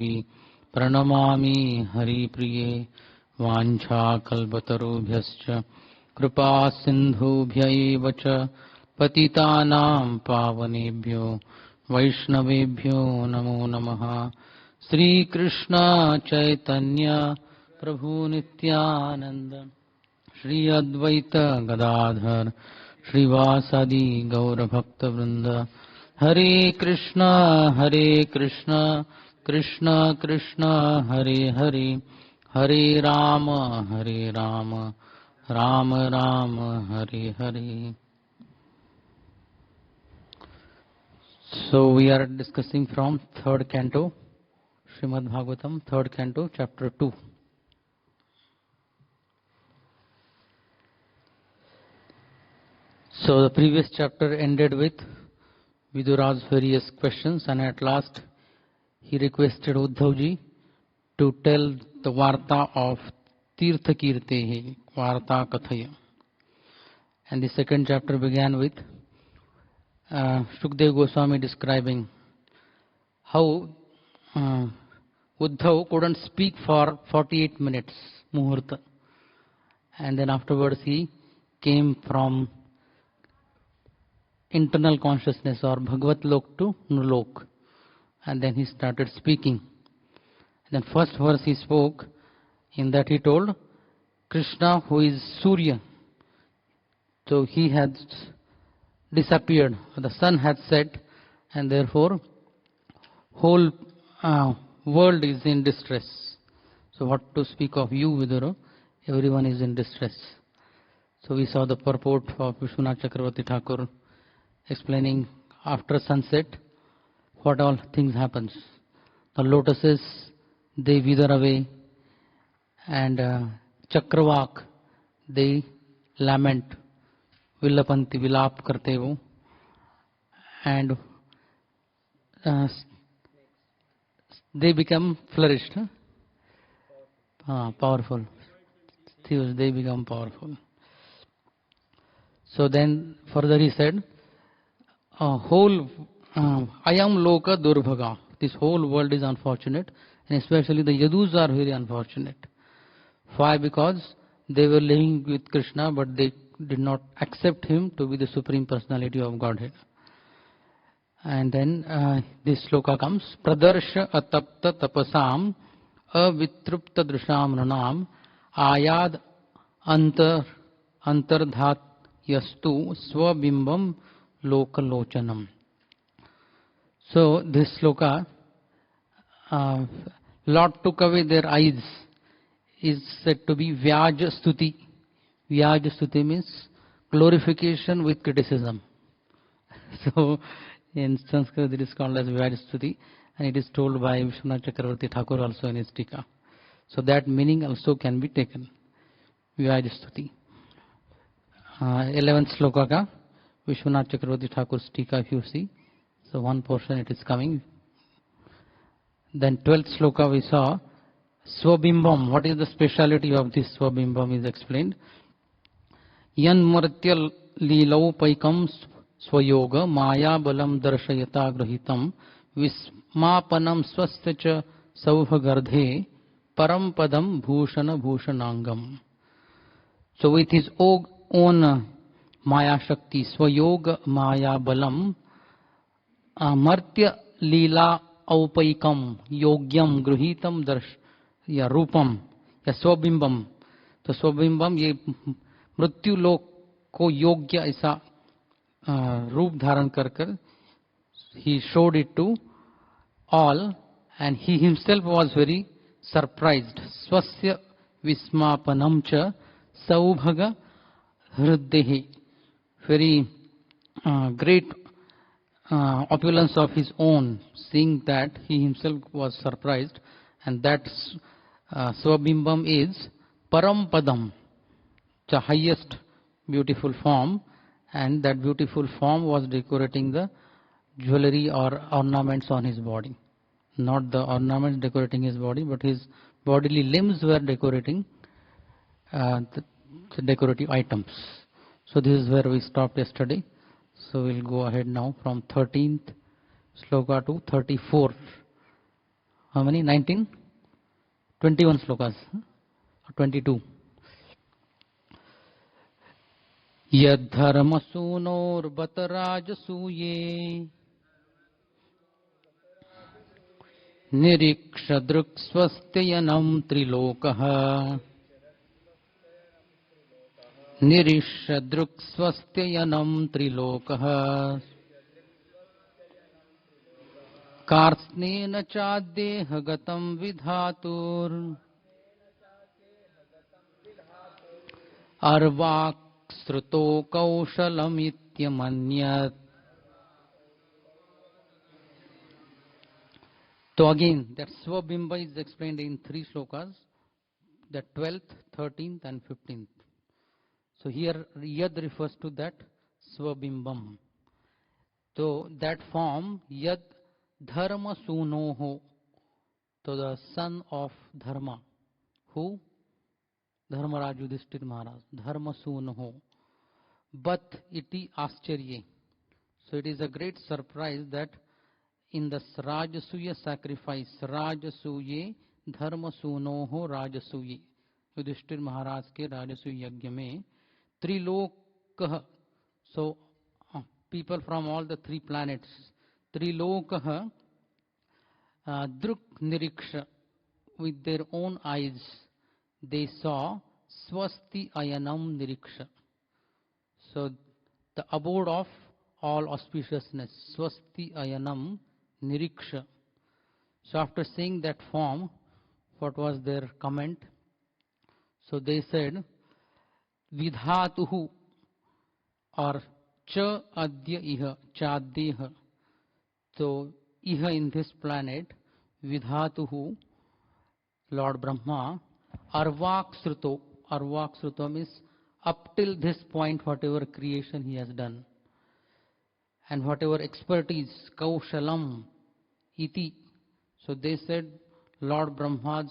प्रणमामि हरिप्रिये वाञ्छाकल्पतरुभ्यश्च कृपा सिन्धुभ्य एव च पतितानां पावनेभ्यो वैष्णवेभ्यो नमो नमः। श्रीकृष्ण चैतन्य प्रभु नित्यानंद श्री अद्वैत गदाधर श्रीवासादि गौरभक्तवृंद। हरे कृष्ण कृष्ण कृष्ण हरे हरे, हरे Ram Ram Ram Hare Hare. So we are discussing from third canto, Srimad Bhagavatam, third canto, chapter 2. So the previous chapter ended with Vidura's various questions, and at last he requested Uddhavji to tell the Varta of Tirtha Kirtehi, Varta Kathaya. And the second chapter began with Shukdev Goswami describing how Uddhav couldn't speak for 48 minutes, Muhurta. And then afterwards he came from internal consciousness or Bhagavat Lok to Nulok. And then he started speaking. And then first verse he spoke, in that he told Krishna, who is Surya. So he had disappeared, the sun had set, and therefore whole world is in distress. So what to speak of you, Vidura? Everyone is in distress. So we saw the purport of Vishwanath Chakravarti Thakur explaining after sunset what all things happens. The lotuses, they wither away, and Chakravak, they lament, Vilapanti, Vilap karte wo, and they become flourished, powerful. They become powerful. So then further he said, whole Ayam Loka Durbhaga, this whole world is unfortunate, and especially the Yadus are very unfortunate. Why? Because they were living with Krishna, but they did not accept him to be the Supreme Personality of Godhead. And then this sloka comes, Pradarsha atapta tapasam avitrupta drisham ranam ayad antardhat yastu swabimbam lokalochanam. So this sloka, Lord took away their eyes, is said to be Vyaj Stuti. Vyaj Stuti means glorification with criticism. So in Sanskrit it is called as Vyaj Stuti, and it is told by Vishwanath Chakravarti Thakur also in his Tika. So that meaning also can be taken. Vyaj Stuti. 11th sloka ka Vishwanath Chakravarti Thakur's Tika, if you see. So one portion it is coming. Then 12th sloka we saw Swabimbam. What is the speciality of this Swabimbam is explained. Yan martya lilau paikam swayoga maya balam darshayata grahitam vismapanam swasya saubhagardhe param padam bhushana bhushanangam. So with his own Maya Shakti, Swayoga Maya Balam, Martya Leela Aupaikam, Yogyam Gruhitam Darsh, या रूपम या स्वबिंबम. तो स्वबिंबम ये मृत्यु लोक को योग्य ऐसा रूप धारण कर कर he showed it to all, and he himself was very surprised. Swasya vismapanam cha saubhaga hriddehi. Very great opulence of his own, seeing that he himself was surprised. And that Swabimbam is Parampadam, the highest beautiful form, and that beautiful form was decorating the jewelry or ornaments on his body. Not the ornaments decorating his body, but his bodily limbs were decorating the decorative items. So this is where we stopped yesterday. So we'll go ahead now from 13th sloka to 34th. how many? 19? 21 slokas. Or 22. Yadharmasunor Batarajasuye Nirikshadruksvastayanam Trilokaha Nirishadruksvastayanam Trilokaha Karsnena Chadeha Gatam Vidhatur Arvak Sruto Kaushalam Ityamanyat. So again, that Swabimba is explained in 3 slokas, the 12th, 13th and 15th. So here Yad refers to that Swabimbam. So that form Yad Dharma Sunoho, to the son of Dharma. Who? Dharmaraj Yudhishthir Maharaj. Dharma Sunoho. But iti ascharye. So it is a great surprise that in the Rajasuya sacrifice, Rajasuye Dharma Sunoho Rajasuye, Yudhishthir Maharaj ke Rajasuya yagya mein Trilokah. So people from all the 3 planets, Trilokah Druk Niriksha, with their own eyes they saw Swasti Ayanam Niriksha. So the abode of all auspiciousness, Swasti Ayanam Niriksha. So after seeing that form, what was their comment? So they said, Vidhatuhu or Cha Adya Iha, Chaddeha. So Iha in this planet, Vidhatuhu, Lord Brahma, Arvak Sruto. Arvak Sruto means up till this point, whatever creation he has done, and whatever expertise, Kaushalam, Iti. So they said Lord Brahma's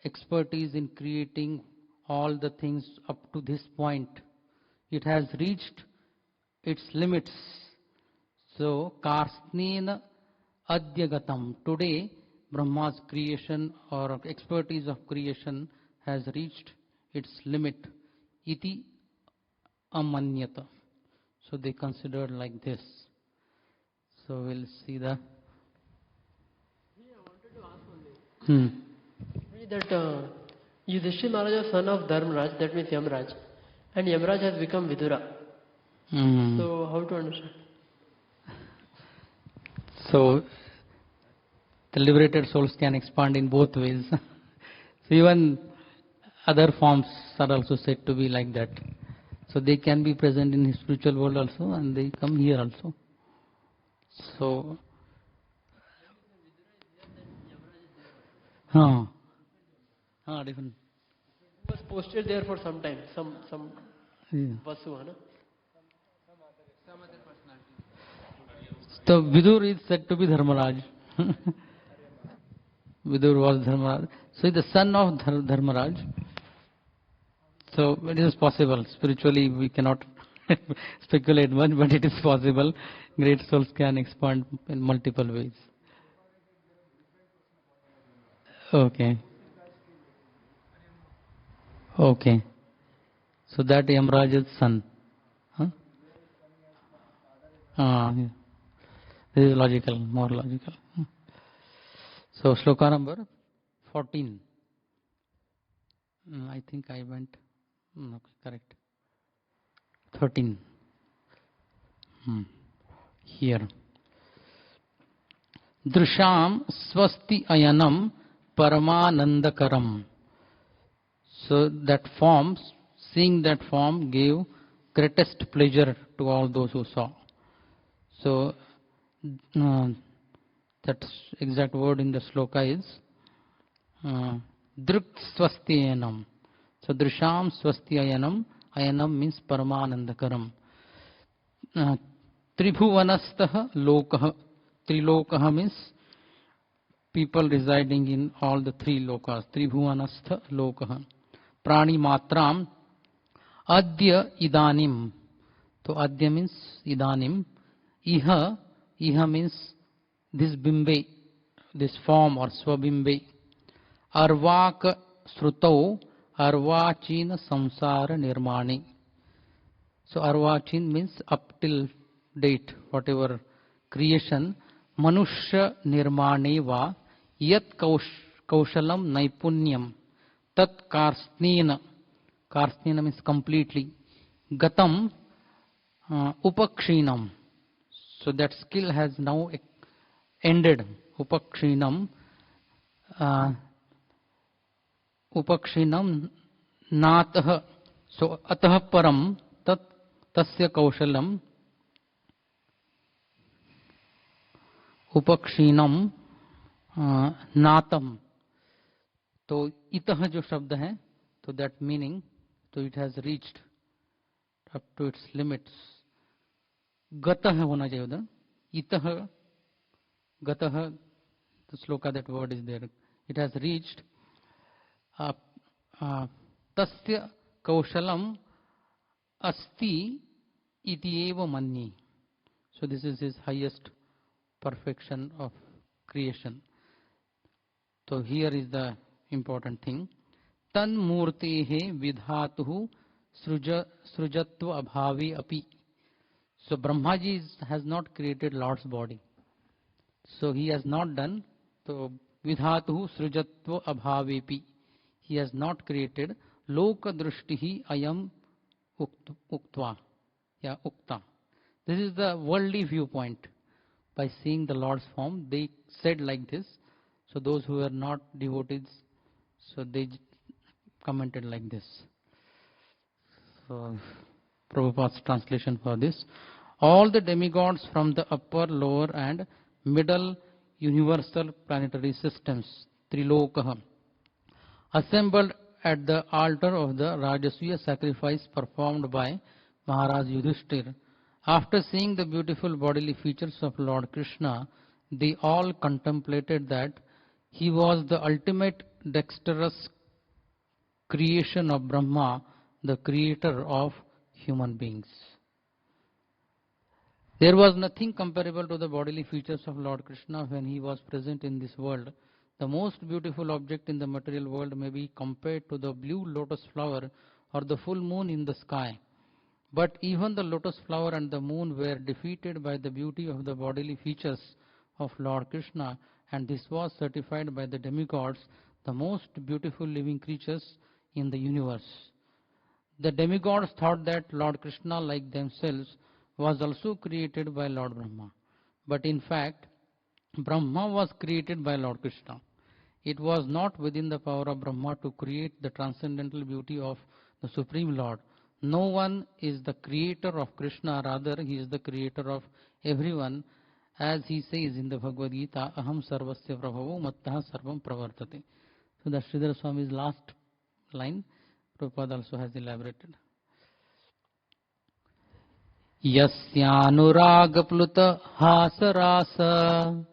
expertise in creating all the things up to this point, it has reached its limits. So Karsnena Adyagatam. Today, Brahma's creation or expertise of creation has reached its limit. Iti amanyata. So they considered like this. So we'll see the. I wanted to ask one thing. That Yudhishthira Maharaj is son of Dharmaraj, that means Yamraj, and Yamraj has become Vidura. So how to understand? So the liberated souls can expand in both ways. So even other forms are also said to be like that. So they can be present in the spiritual world also, and they come here also. So, different. He was posted there for some time, some Vasu, no? So Vidur is said to be Dharmaraj. Vidur was Dharmaraj. So he is the son of Dharmaraj. So it is possible. Spiritually we cannot speculate much, but it is possible. Great souls can expand in multiple ways. Okay. Okay. So that Yamraj's son. Huh? Yeah. This is logical, more logical. So shloka number 14. I think I went. No, correct. 13. Here. Drusham swasti ayanam paramanandakaram. So that form, seeing that form gave greatest pleasure to all those who saw. So that exact word in the sloka is druk swasti ayanam. So drusham swasti ayanam. Ayanam means paramanandakaram. Tribhuvanastah lokah. Trilokah means people residing in all the 3 lokas. Tribhuvanastha lokah. Prani matram adya idanim. So adya means idanim. Iha means this bimbe, this form or Swabimbe. Arvak Srutau Arvachin Samsara Nirmani. So Arvachin means up till date, whatever creation. Manushya Nirmane va Yat Kaushalam Naipunyam Tat Karsnena. Karsnena means completely. Gatam Upakshinam. So that skill has now ended. Upakshinam. Upakshinam Natah. So Atah Param Tat Tasya Kaushalam. Upakshinam Natam. तो इतः जो शब्द है, तो that meaning, तो it has reached up to its limits. गतः होना चाहिए उधर. इतः गतः, the sloka, that word is there. It has reached tasya kaushalam asti iti eva manni. So this is his highest perfection of creation. So here is the important thing. Tan murtehe vidhatuhu srujatva abhavi api. So Brahmaji has not created Lord's body. So he has not done. So vidhatuhu srujatva abhavepi. He has not created. Loka drushtihi ayam uktva. Yeah, ukta. This is the worldly viewpoint. By seeing the Lord's form, they said like this. So those who are not devotees, so they commented like this. So Prabhupada's translation for this. All the demigods from the upper, lower and middle universal planetary systems, Trilokaha, assembled at the altar of the Rajasuya sacrifice performed by Maharaj Yudhishthir. After seeing the beautiful bodily features of Lord Krishna, they all contemplated that he was the ultimate dexterous creation of Brahma, the creator of human beings. There was nothing comparable to the bodily features of Lord Krishna when he was present in this world. The most beautiful object in the material world may be compared to the blue lotus flower or the full moon in the sky. But even the lotus flower and the moon were defeated by the beauty of the bodily features of Lord Krishna, and this was certified by the demigods, the most beautiful living creatures in the universe. The demigods thought that Lord Krishna, like themselves, was also created by Lord Brahma. But in fact, Brahma was created by Lord Krishna. It was not within the power of Brahma to create the transcendental beauty of the Supreme Lord. No one is the creator of Krishna, rather he is the creator of everyone, as he says in the Bhagavad Gita, Aham sarvasya prabhavo mattaha sarvam pravartate. So that's Sridhar Swami's last line. Prabhupada also has elaborated. Yasyanuragapluta hasarasa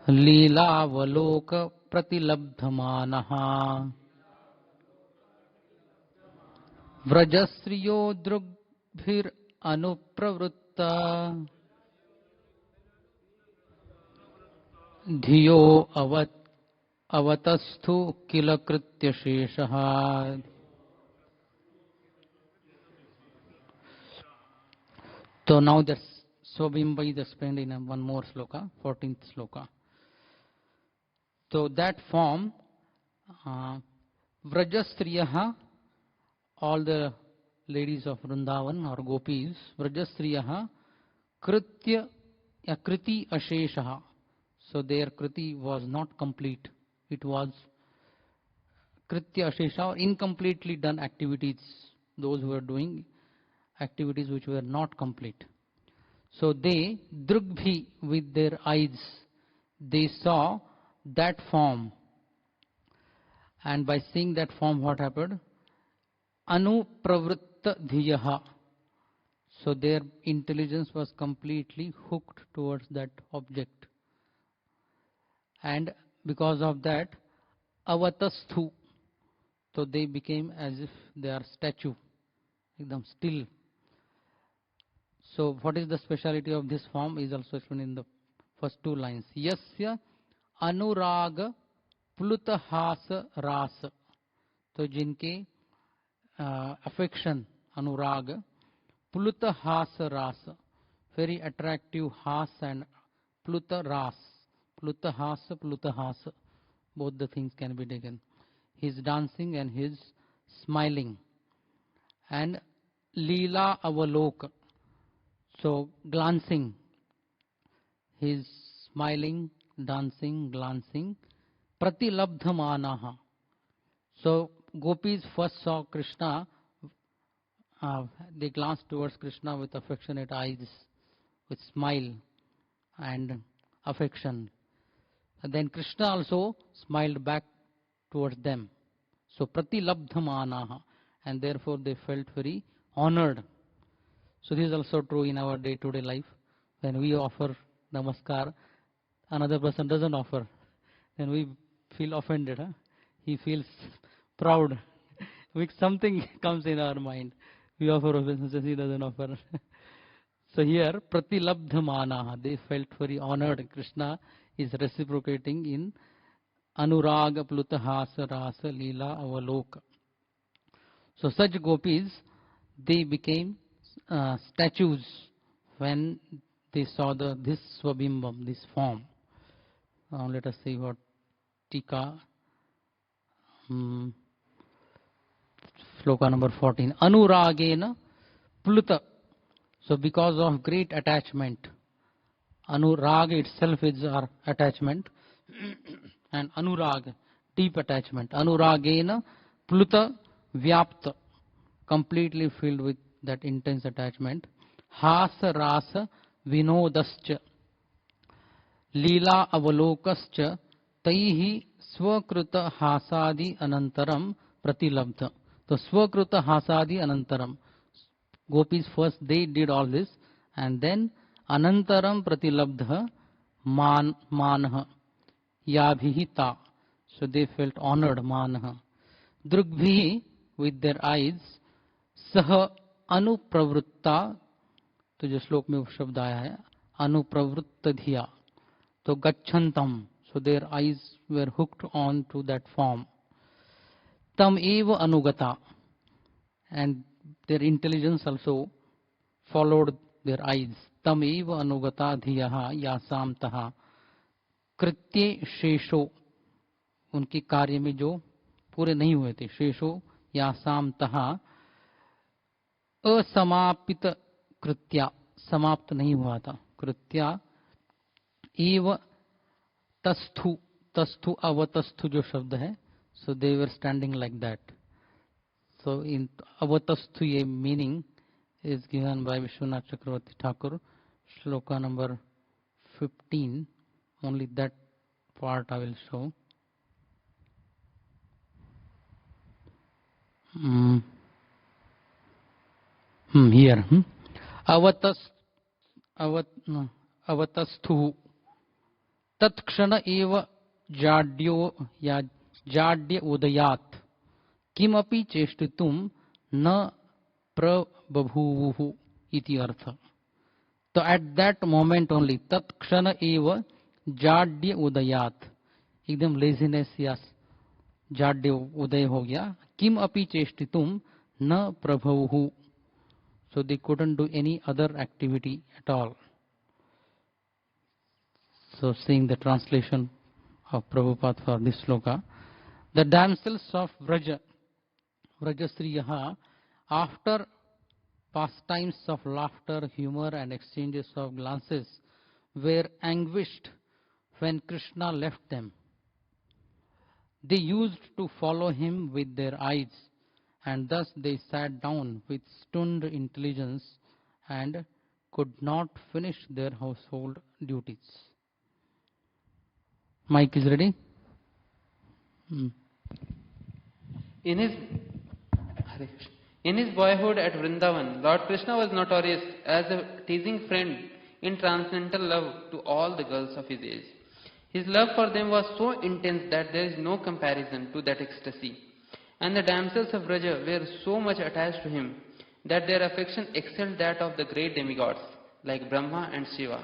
लीलावलोक प्रतिलब्धमानः व्रजश्रियो दृग्भिरनुप्रवृत्ता धियो अवतस्थु किल कृत्यशेषः. So now that's Swabimba is explained in one more sloka, 14th sloka. So that form, Vrajastriyaha, all the ladies of Vrindavan or gopis, Vrajastriyaha, Kriti Asheshaha. So their Kriti was not complete. It was Kritya Ashesha, or incompletely done activities, those who were doing activities which were not complete. So they, Drugbhi, with their eyes, they saw that form, and by seeing that form, what happened? Anupravritta dhiyaha. So their intelligence was completely hooked towards that object, and because of that, avatasthu. So they became as if they are statue, ekdam still. So what is the speciality of this form is also explained in the first two lines. Yasya anurag plutahas ras. तो जिनके affection, anurag, plutahas ras, very attractive has and pluta ras. Plutahas, both the things can be taken. His dancing and his smiling. And Leela avalok, so glancing. His smiling, dancing, glancing. Pratilabdhamanaha. So gopis first saw Krishna, they glanced towards Krishna with affectionate eyes, with smile and affection. And then Krishna also smiled back towards them. So pratilabdhamanaha, and therefore they felt very honored. So this is also true in our day-to-day life. When we offer namaskar, another person doesn't offer, then we feel offended. He feels proud. Something comes in our mind. We offer obeisances, he doesn't offer. So here, pratilabdhamanaha, they felt very honored. Krishna is reciprocating in anuraga plutahasa rasa leela avaloka. So such gopis, they became statues when they saw this swabimbam, this form. Now let us see what Tika, sloka number 14. Anuragena pluta. So because of great attachment, anurag itself is our attachment, and anurag, deep attachment. Anuragena pluta vyapta, completely filled with that intense attachment. Hasa rasa vinodascha leela avalokascha taihi swakruta hasadi anantaram pratilabdha. So swakruta hasadi anantaram, gopis first they did all this, and then anantaram pratilabdha manah yabhihita, so they felt honored. Manah drugbhi, with their eyes. Sah anupravritta, तो जो श्लोक में शब्द आया है अनुप्रवृत्त धिया, तो गच्छन्तं, so their eyes were hooked on to that form. Tam eva anugata, and their intelligence also followed their eyes. Tam eva anugata dhiyaha yasam taha कृत्ये शेषो, उनके कार्य में जो पूरे नहीं हुए थे, शेषो यासाम तहा असमापित कृत्या, समाप्त नहीं हुआ था, कृत्या एव तस्थु, तस्थु अवतस्थु जो शब्द है, so they were standing like that. So in avatasthu, ye meaning is given by Vishwanath Chakravarti Thakur, shloka number 15. Only that part I will show. Here. Avatasthu tatkshana eva jadyo ya jadya udayat kimapi cheshtitum na prabhuvuhu iti artha. So at that moment only, tatkshana eva jadya udayat, एकदम laziness या जाड्य उदय हो गया. किम अपि चेष्टितुम न प्रभुः, so they couldn't do any other activity at all. So seeing the translation of Prabhupada for this sloka, the damsels of Vraja, Vrajasriyaha, after pastimes of laughter, humor and exchanges of glances, were anguished when Krishna left them. They used to follow him with their eyes, and thus they sat down with stunned intelligence and could not finish their household duties. Mic is ready? In his boyhood at Vrindavan, Lord Krishna was notorious as a teasing friend in transcendental love to all the girls of his age. His love for them was so intense that there is no comparison to that ecstasy. And the damsels of Vraja were so much attached to him that their affection excelled that of the great demigods like Brahma and Shiva.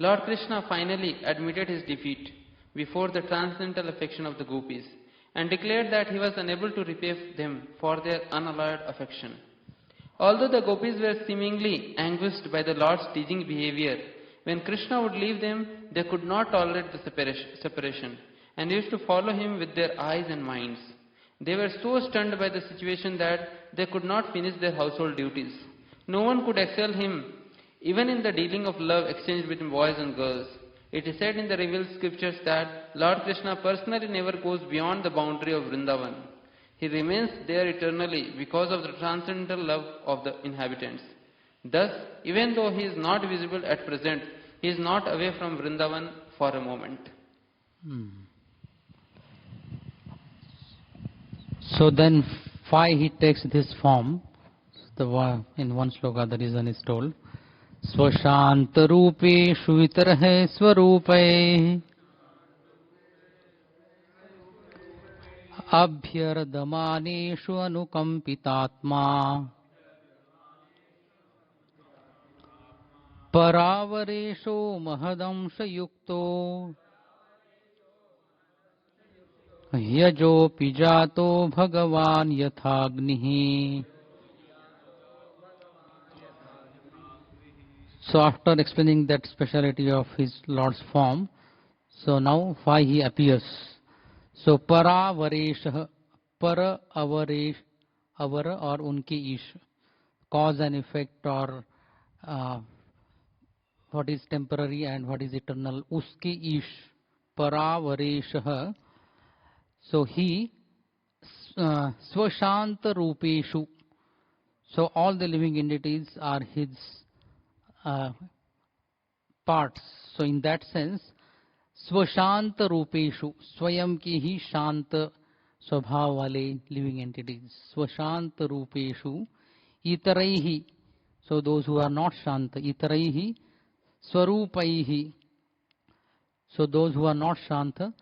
Lord Krishna finally admitted his defeat before the transcendental affection of the gopis and declared that he was unable to repay them for their unalloyed affection. Although the gopis were seemingly anguished by the Lord's teasing behavior, when Krishna would leave them, they could not tolerate the separation and used to follow him with their eyes and minds. They were so stunned by the situation that they could not finish their household duties. No one could excel him, even in the dealing of love exchanged between boys and girls. It is said in the revealed scriptures that Lord Krishna personally never goes beyond the boundary of Vrindavan. He remains there eternally because of the transcendental love of the inhabitants. Thus, even though he is not visible at present, he is not away from Vrindavan for a moment. So then, why he takes this form? In one sloka, the reason is told. Swashanta rupeshu vitarhe swarupai abhyardamaneshu anukampitatma paravaresho mahadamsha yukto yajo pijato bhagavan yathagnihi. So after explaining that speciality of his Lord's form, so now why he appears. So paravaresha, para avaresh, avara or unki ish, cause and effect or what is temporary and what is eternal, uski ish, paravaresha. So he swashanta rupeshu. So all the living entities are his parts. So in that sense, swashanta rupeshu, swayam ki hi shanta swabhav wale living entities. Swashanta rupeshu itaraihi, so those who are not shanta, itaraihi swarupaihi, so those who are not shanta,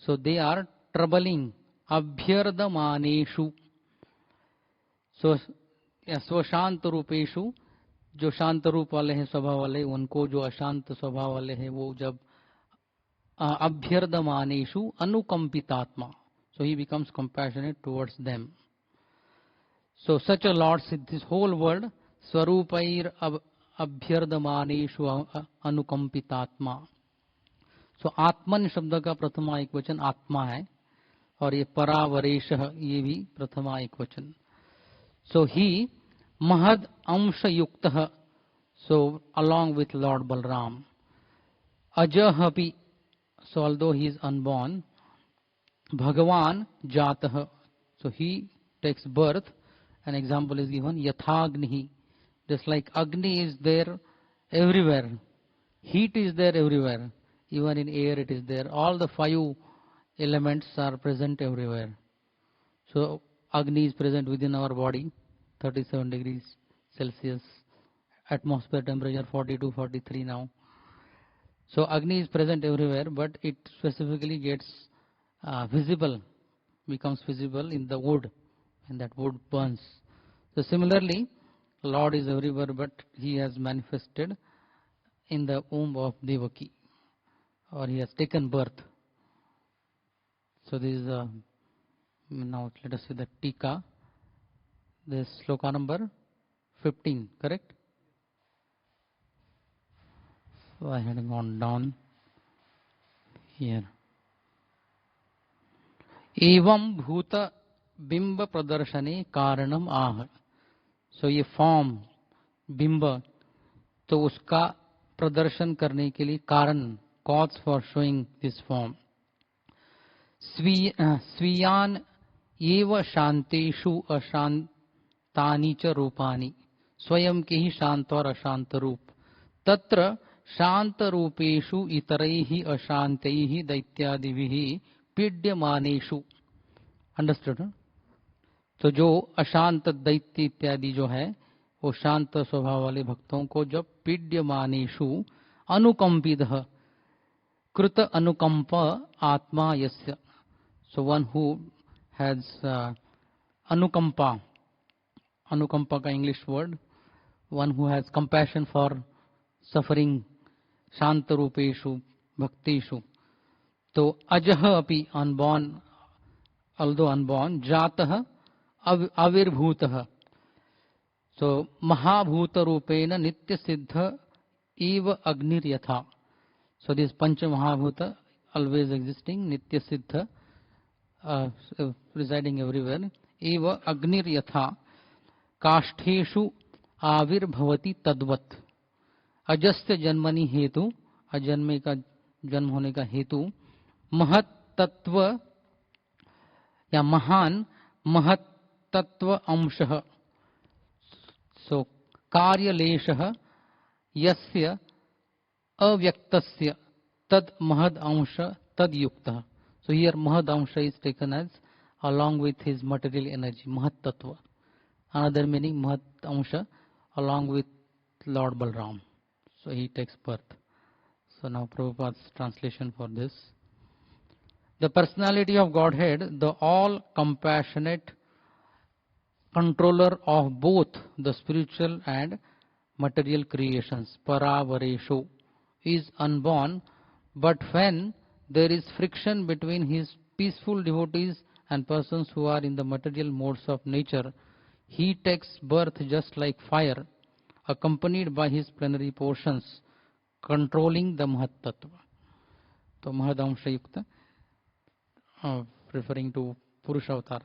so they are troubling. Abhyardamaneshu, so swashanta rupeshu, जो शांत रूप वाले हैं स्वभाव वाले, उनको जो अशांत स्वभाव वाले हैं वो जब अभ्यर्दमानेषु अनुकंपितात्मा, so he becomes compassionate towards them. So such a Lord, this whole world, swarupair abhyardamaneshu anukampitatma. So आत्मन शब्द का प्रथमा एक वचन आत्मा है और ये परावरेश ये भी प्रथमा एक वचन. So he Mahad Amsha Yuktah, so along with Lord Balram. Ajahapi, so although he is unborn. Bhagavan Jatah, so he takes birth. An example is given, Yathagnihi, just like Agni is there everywhere. Heat is there everywhere. Even in air it is there. All the 5 elements are present everywhere. So Agni is present within our body. 37 degrees Celsius, atmosphere temperature 42, 43 now. So Agni is present everywhere, but it specifically gets visible, becomes visible in the wood, and that wood burns. So similarly, Lord is everywhere, but he has manifested in the womb of Devaki, or he has taken birth. So this is now let us see the Tika. This sloka number 15, correct? So I had gone down here. Evam bhuta bimba pradarshane karanam ah. So ये form बिंब तो उसका प्रदर्शन करने के लिए कारण, cause for showing this form. स्वीयान एव शांतेषु अशांतानि च रूपानि, स्वयं के ही शांत और अशांत रूप. तत्र शांत रूपेषु इतरैहि अशांतैहि दैत्यादिभिः पीड्यमानेषु. अंडरस्टूड? तो जो अशांत दैत्य इत्यादि जो है वो शांत स्वभाव वाले भक्तों को जब पीड्यमानेषु अनुकंपितः कृत अनुकंप आत्मा यस्य. So one who has anukampa, anukampa का English word, one who has compassion for suffering शांत रूपेषु भक्तिषु. तो अजह अपि unborn, although unborn, jatah avirbhutah. So mahabhuta rupena nitya siddha eva agnir yatha. So this pancha mahabhuta always existing, nitya siddha, residing everywhere. Eva agnir yatha काष्ठेषु आविर्भवति तद्वत्. अजस्य जन्मनि हेतु, अजन्मे का जन्म होने का हेतु, महत्तत्व या महान महत्तत्व अंशः. सो कार्यलेशः यस्य अव्यक्तस्य तद महद अंश तद युक्तः. So here mahad अंश is taken as along with his material energy, महत्तत्व. Another meaning Mahat Amsha along with Lord Balram. So he takes birth. So now Prabhupada's translation for this. The personality of Godhead, the all-compassionate controller of both the spiritual and material creations, Paravaresho, is unborn, but when there is friction between his peaceful devotees and persons who are in the material modes of nature, he takes birth just like fire, accompanied by his plenary portions, controlling the Mahat Tattva. So Mahadamsha Yukta, referring to Purusha Avatar.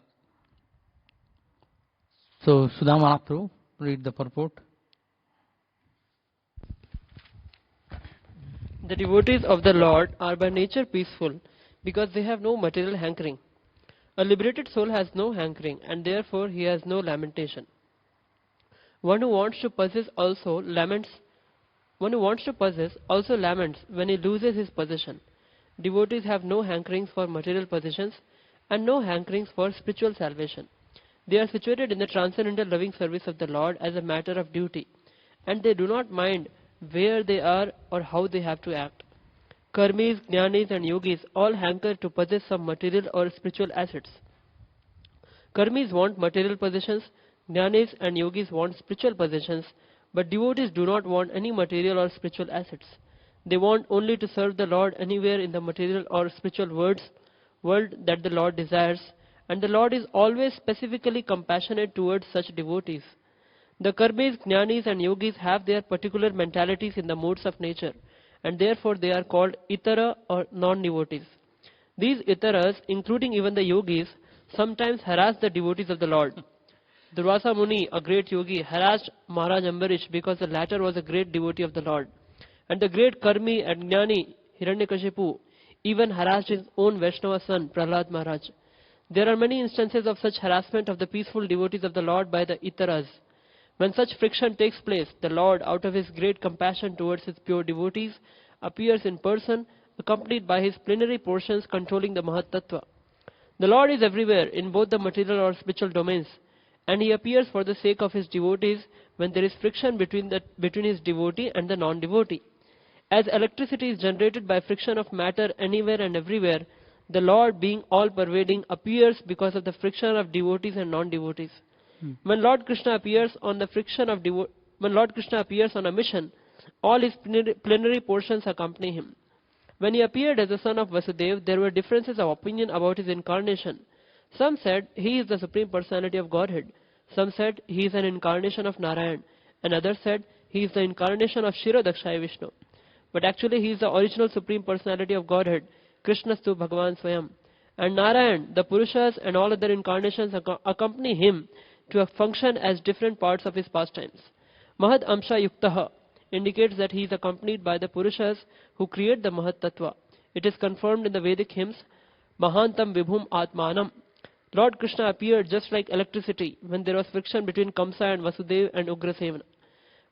So Sudama Mahatru, read the purport. The devotees of the Lord are by nature peaceful because they have no material hankering. A liberated soul has no hankering, and therefore he has no lamentation. One who wants to possess also laments when he loses his possession. Devotees have no hankerings for material possessions and no hankerings for spiritual salvation. They are situated in the transcendental loving service of the Lord as a matter of duty, and they do not mind where they are or how they have to act. Karmis, Jnanis and Yogis all hanker to possess some material or spiritual assets. Karmis want material possessions, Jnanis and Yogis want spiritual possessions, but devotees do not want any material or spiritual assets. They want only to serve the Lord anywhere in the material or spiritual world that the Lord desires, and the Lord is always specifically compassionate towards such devotees. The Karmis, Jnanis and Yogis have their particular mentalities in the modes of nature, and therefore they are called Itara or non-devotees. These Itaras, including even the Yogis, sometimes harass the devotees of the Lord. Durvasa Muni, a great yogi, harassed Maharaj Ambarish because the latter was a great devotee of the Lord. And the great Karmi and Jnani, Hiranyakashipu, even harassed his own Vaishnava son, Prahlad Maharaj. There are many instances of such harassment of the peaceful devotees of the Lord by the Itaras. When such friction takes place, the Lord, out of his great compassion towards his pure devotees, appears in person, accompanied by his plenary portions controlling the Mahat Tattva. The Lord is everywhere in both the material or spiritual domains, and he appears for the sake of his devotees when there is friction between his devotee and the non-devotee. As electricity is generated by friction of matter anywhere and everywhere, the Lord, being all-pervading, appears because of the friction of devotees and non-devotees. When Lord Krishna appears on a mission, all his plenary portions accompany him. When he appeared as the son of Vasudeva, there were differences of opinion about his incarnation. Some said he is the Supreme Personality of Godhead. Some said he is an incarnation of Narayan. And others said he is the incarnation of Shirodakshaya Vishnu. But actually he is the original Supreme Personality of Godhead, Krishnastu Bhagavan Swayam. And Narayan, the Purushas and all other incarnations accompany him to function as different parts of his pastimes. Mahad Amsha Yuktaha indicates that he is accompanied by the Purushas who create the Mahat Tattva. It is confirmed in the Vedic hymns, Mahantam Vibhum Atmanam. Lord Krishna appeared just like electricity when there was friction between Kamsa and Vasudeva and Ugrasena.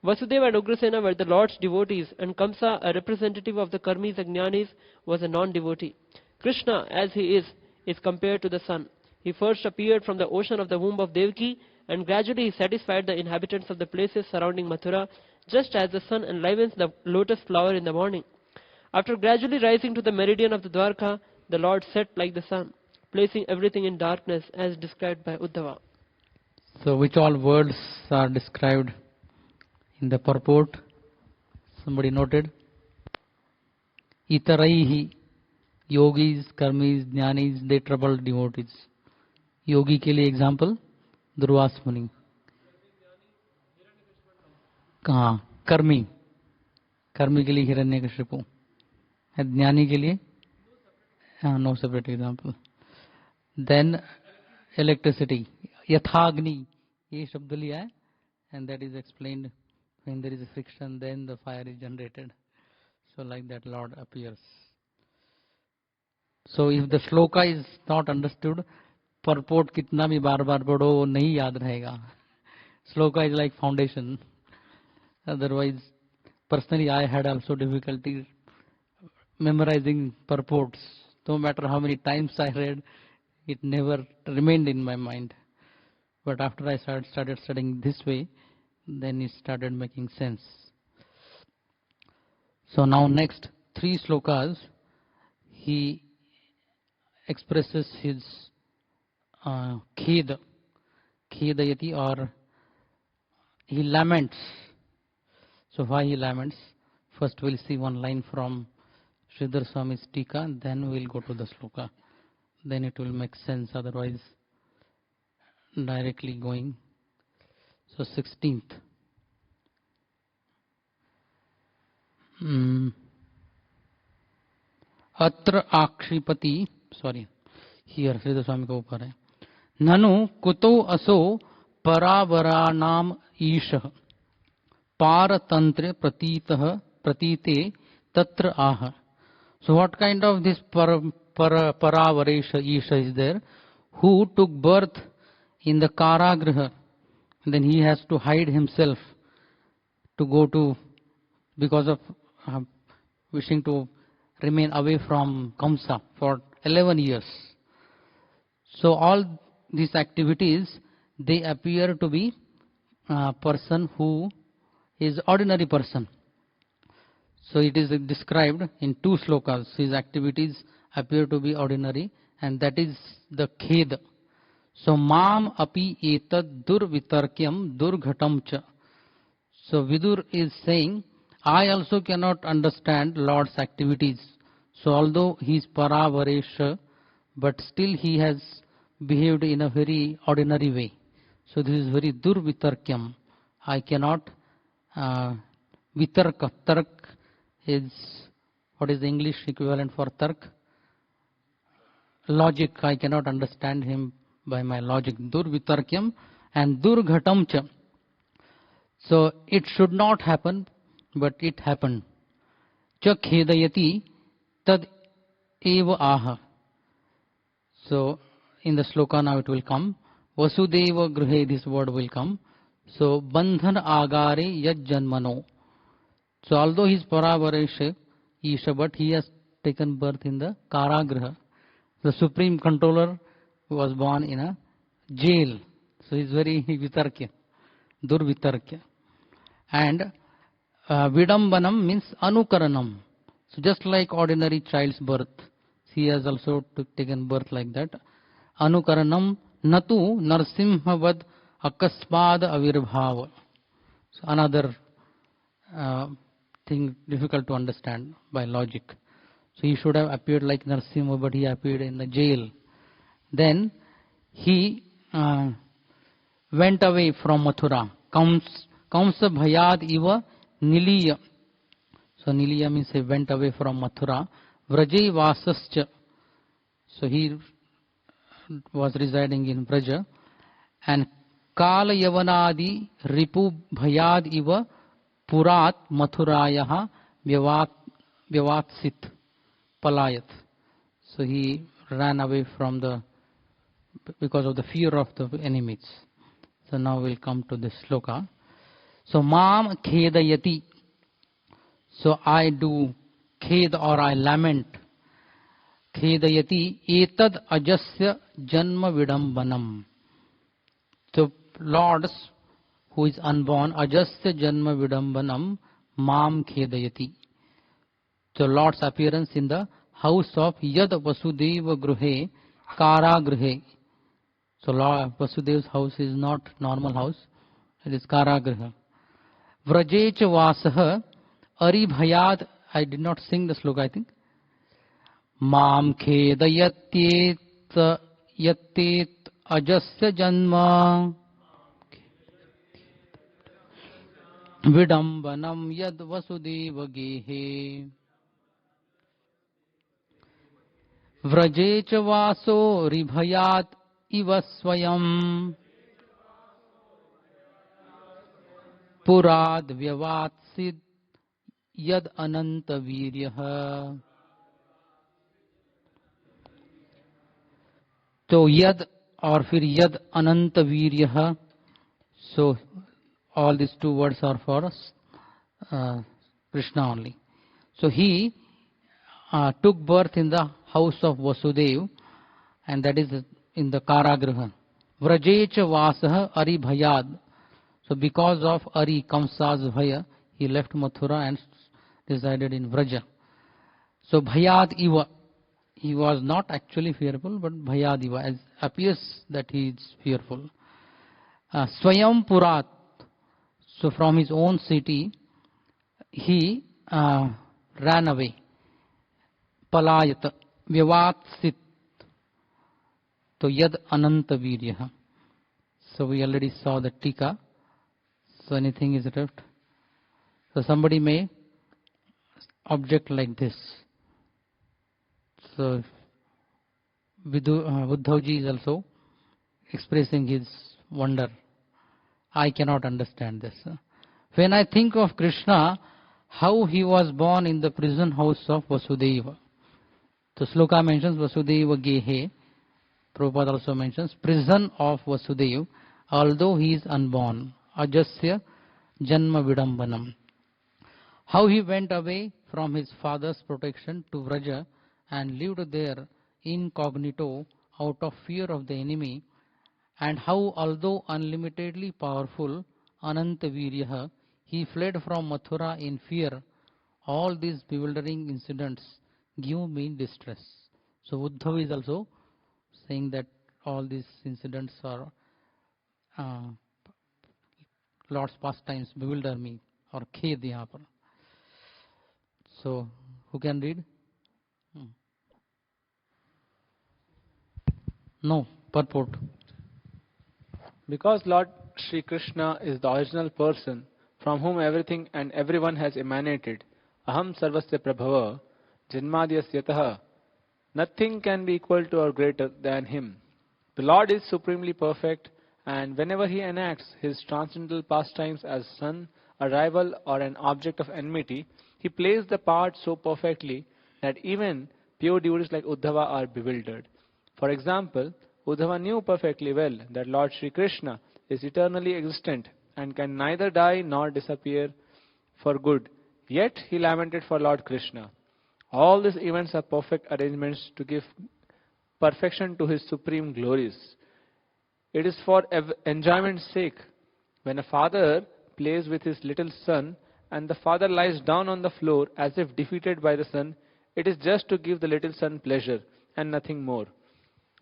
Vasudeva and Ugrasena were the Lord's devotees, and Kamsa, a representative of the Karmis and Jnanis, was a non-devotee. Krishna, as he is compared to the sun. He first appeared from the ocean of the womb of Devaki, and gradually he satisfied the inhabitants of the places surrounding Mathura, just as the sun enlivens the lotus flower in the morning. After gradually rising to the meridian of the Dwarka, the Lord set like the sun, placing everything in darkness as described by Uddhava. So which all words are described in the purport? Somebody noted? Itaraihi, yogis, karmis, jnanis, they troubled devotees. Yogi के लिए example, Durvas Muni. कहाँ? कर्मी, कर्मी के लिए हिरण्यकशिपु. ज्ञानी के लिए no separate example. Then electricity, yathagni, ये शब्द लिया है, and that is explained when there is a friction, then the fire is generated. So like that Lord appears. So if the shloka is not understood, purport कितना भी बार बार पढ़ो वो नहीं याद रहेगा. Shloka is like foundation. Otherwise, personally I had also difficulty memorizing purports. No matter how many times I read, it never remained in my mind. But after I started studying this way, then it started making sense. So now next 3 slokas, he expresses his kheda, khedayati, or he laments. So why he laments? First we'll see one line from Sridhar Swami's Tika, and then we'll go to the sloka. Then it will make sense, otherwise directly going. So 16th. Atra akshipati, sorry, here Sridhar Swami ko upar hai. Nanu kuto aso paravaranam ishah paratantre pratitah pratite tatra aha. So what kind of this paravaresha isha is there, who took birth in the Karagraha, then he has to hide himself to go to, because of wishing to remain away from Kamsa for 11 years. So all these activities, they appear to be a person who is ordinary person. So it is described in 2 slokas. His activities appear to be ordinary, and that is the kheda. So mam api etad durvitarkyam durghatam cha. So Vidur is saying, I also cannot understand Lord's activities. So although he is paravaresha, but still he has behaved in a very ordinary way. So this is very durvitarkyam. I cannot vitarka. Tark is, what is the English equivalent for tark? Logic. I cannot understand him by my logic. Durvitarkyam and durghatam cha. So it should not happen, but it happened. Cha khedayati tad eva aha. So in the sloka now it will come. Vasudeva gruhe, this word will come. So bandhan agare yaj janmano. So although he is paravaresha isha, but he has taken birth in the Karagraha. The supreme controller was born in a jail. So he is very vitarkya, durvitarkya. And vidambanam means anukaranam. So just like ordinary child's birth, he has also taken birth like that. Anukaranam natu narsimhavad akaspad avirbhava. So another thing difficult to understand by logic. So he should have appeared like Narsimha, but he appeared in the jail. Then he went away from Mathura. Kamsa bhayad iva niliya. So niliya means he went away from Mathura. Vraje vasascha. So he was residing in Vraja. And Kala yavanadi ripu bhayad iva Purat Mathurayaha Vyavatsit Palayat. So he ran away from because of the fear of the enemies. So now we'll come to this sloka. So Mam Khedayati. So I do khed, or I lament. Khedayati etad ajasya janma vidambanam. So Lord's, who is unborn, ajasya janma vidambanam mam khedayati. So Lord's appearance in the house of Yad Vasudeva Gruhe Karagrahe. So Lord Vasudeva's house is not normal house, it is Karagraha. Vrajecha Vasaha Aribhayad. I did not sing the sloka, I think. मां खेदयत्येत यत्तेत अजस्य जन्म विडम्बनं यद् वसुदेव गेहे व्रजे च वासो रिभयात् इव स्वयं पुराद् व्यवात्सिद् यद् अनंत वीर्यः। तो यद और फिर यद अनंत वीर्यः, so all these two words are for Krishna only. So he took birth in the house of Vasudev, and that is in the Karagriha. Vrajecha Vasah Ari Bhayad. So because of Ari, Kamsa's Bhaya, he left Mathura and resided in Vraja. So Bhayad Iva, he was not actually fearful, but Bhayad Iva, as appears that he is fearful. Swayam Purat, so from his own city, he ran away. Palayat, Vyavatsit, to Yad Ananta Viryaha. So we already saw the Tika. So anything is left? So somebody may object like this. So Uddhavji is also expressing his wonder. I cannot understand this. When I think of Krishna, how he was born in the prison house of Vasudeva. So Sloka mentions Vasudeva Gehe. Prabhupada also mentions prison of Vasudeva, although he is unborn. Ajasya Janma Vidambanam. How he went away from his father's protection to Vraja and lived there incognito out of fear of the enemy, and how, although unlimitedly powerful, Ananta Viryaha, he fled from Mathura in fear. All these bewildering incidents give me distress. So Uddhava is also saying that all these incidents are Lord's pastimes bewilder me, or khed yahan par. So who can read? No, purport. Because Lord Sri Krishna is the original person from whom everything and everyone has emanated, Aham Sarvasya Prabhava, Janmadhyasya, nothing can be equal to or greater than him. The Lord is supremely perfect, and whenever he enacts his transcendental pastimes as son, a rival, or an object of enmity, he plays the part so perfectly that even pure devotees like Uddhava are bewildered. For example, Uddhava knew perfectly well that Lord Sri Krishna is eternally existent and can neither die nor disappear for good. Yet he lamented for Lord Krishna. All these events are perfect arrangements to give perfection to his supreme glories. It is for enjoyment's sake. When a father plays with his little son and the father lies down on the floor as if defeated by the son, it is just to give the little son pleasure and nothing more.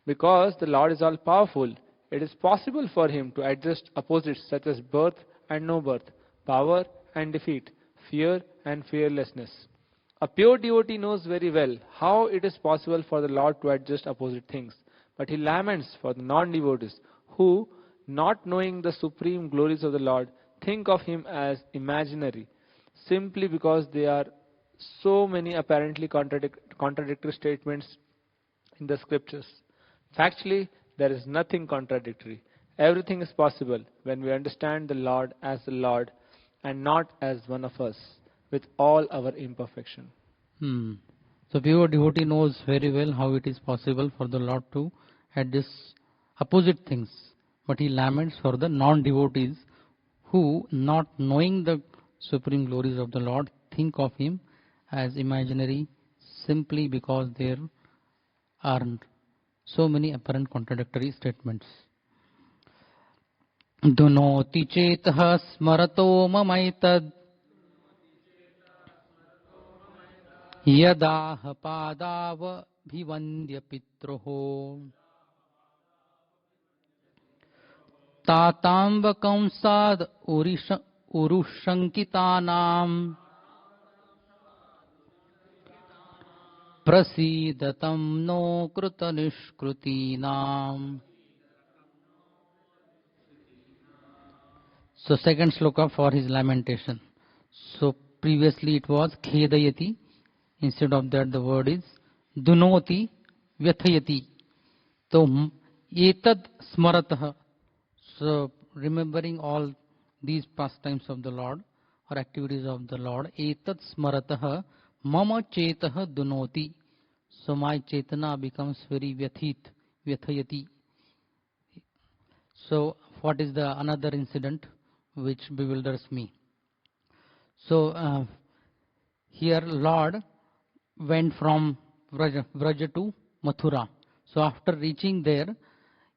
Because the Lord is all powerful, it is possible for him to adjust opposites such as birth and no birth, power and defeat, fear and fearlessness. A pure devotee knows very well how it is possible for the Lord to adjust opposite things, but he laments for the non-devotees who, not knowing the supreme glories of the Lord, think of him as imaginary, simply because there are so many apparently contradictory statements in the scriptures. Factually, there is nothing contradictory. Everything is possible when we understand the Lord as the Lord and not as one of us, with all our imperfection. So pure devotee knows very well how it is possible for the Lord to adjust opposite things, but he laments for the non-devotees who, not knowing the supreme glories of the Lord, think of him as imaginary simply because there are so many apparent contradictory statements. Dunoti chetah smarato mamaitad yadaha padava bhivandya pitroho tatambakam sad urushankitanam प्रसीदतं नो कृतनिष्कृतीनाम्. So second sloka for his lamentation. So previously it was khedayati. Instead of that the word is dunoti vyathayati. So etad smaratah. So remembering all these pastimes of the Lord or activities of the Lord. Etad smaratah mama chetah dunoti. So my chetana becomes very vyathayati. So what is the another incident which bewilders me? So here Lord went from Vraja to Mathura. So after reaching there,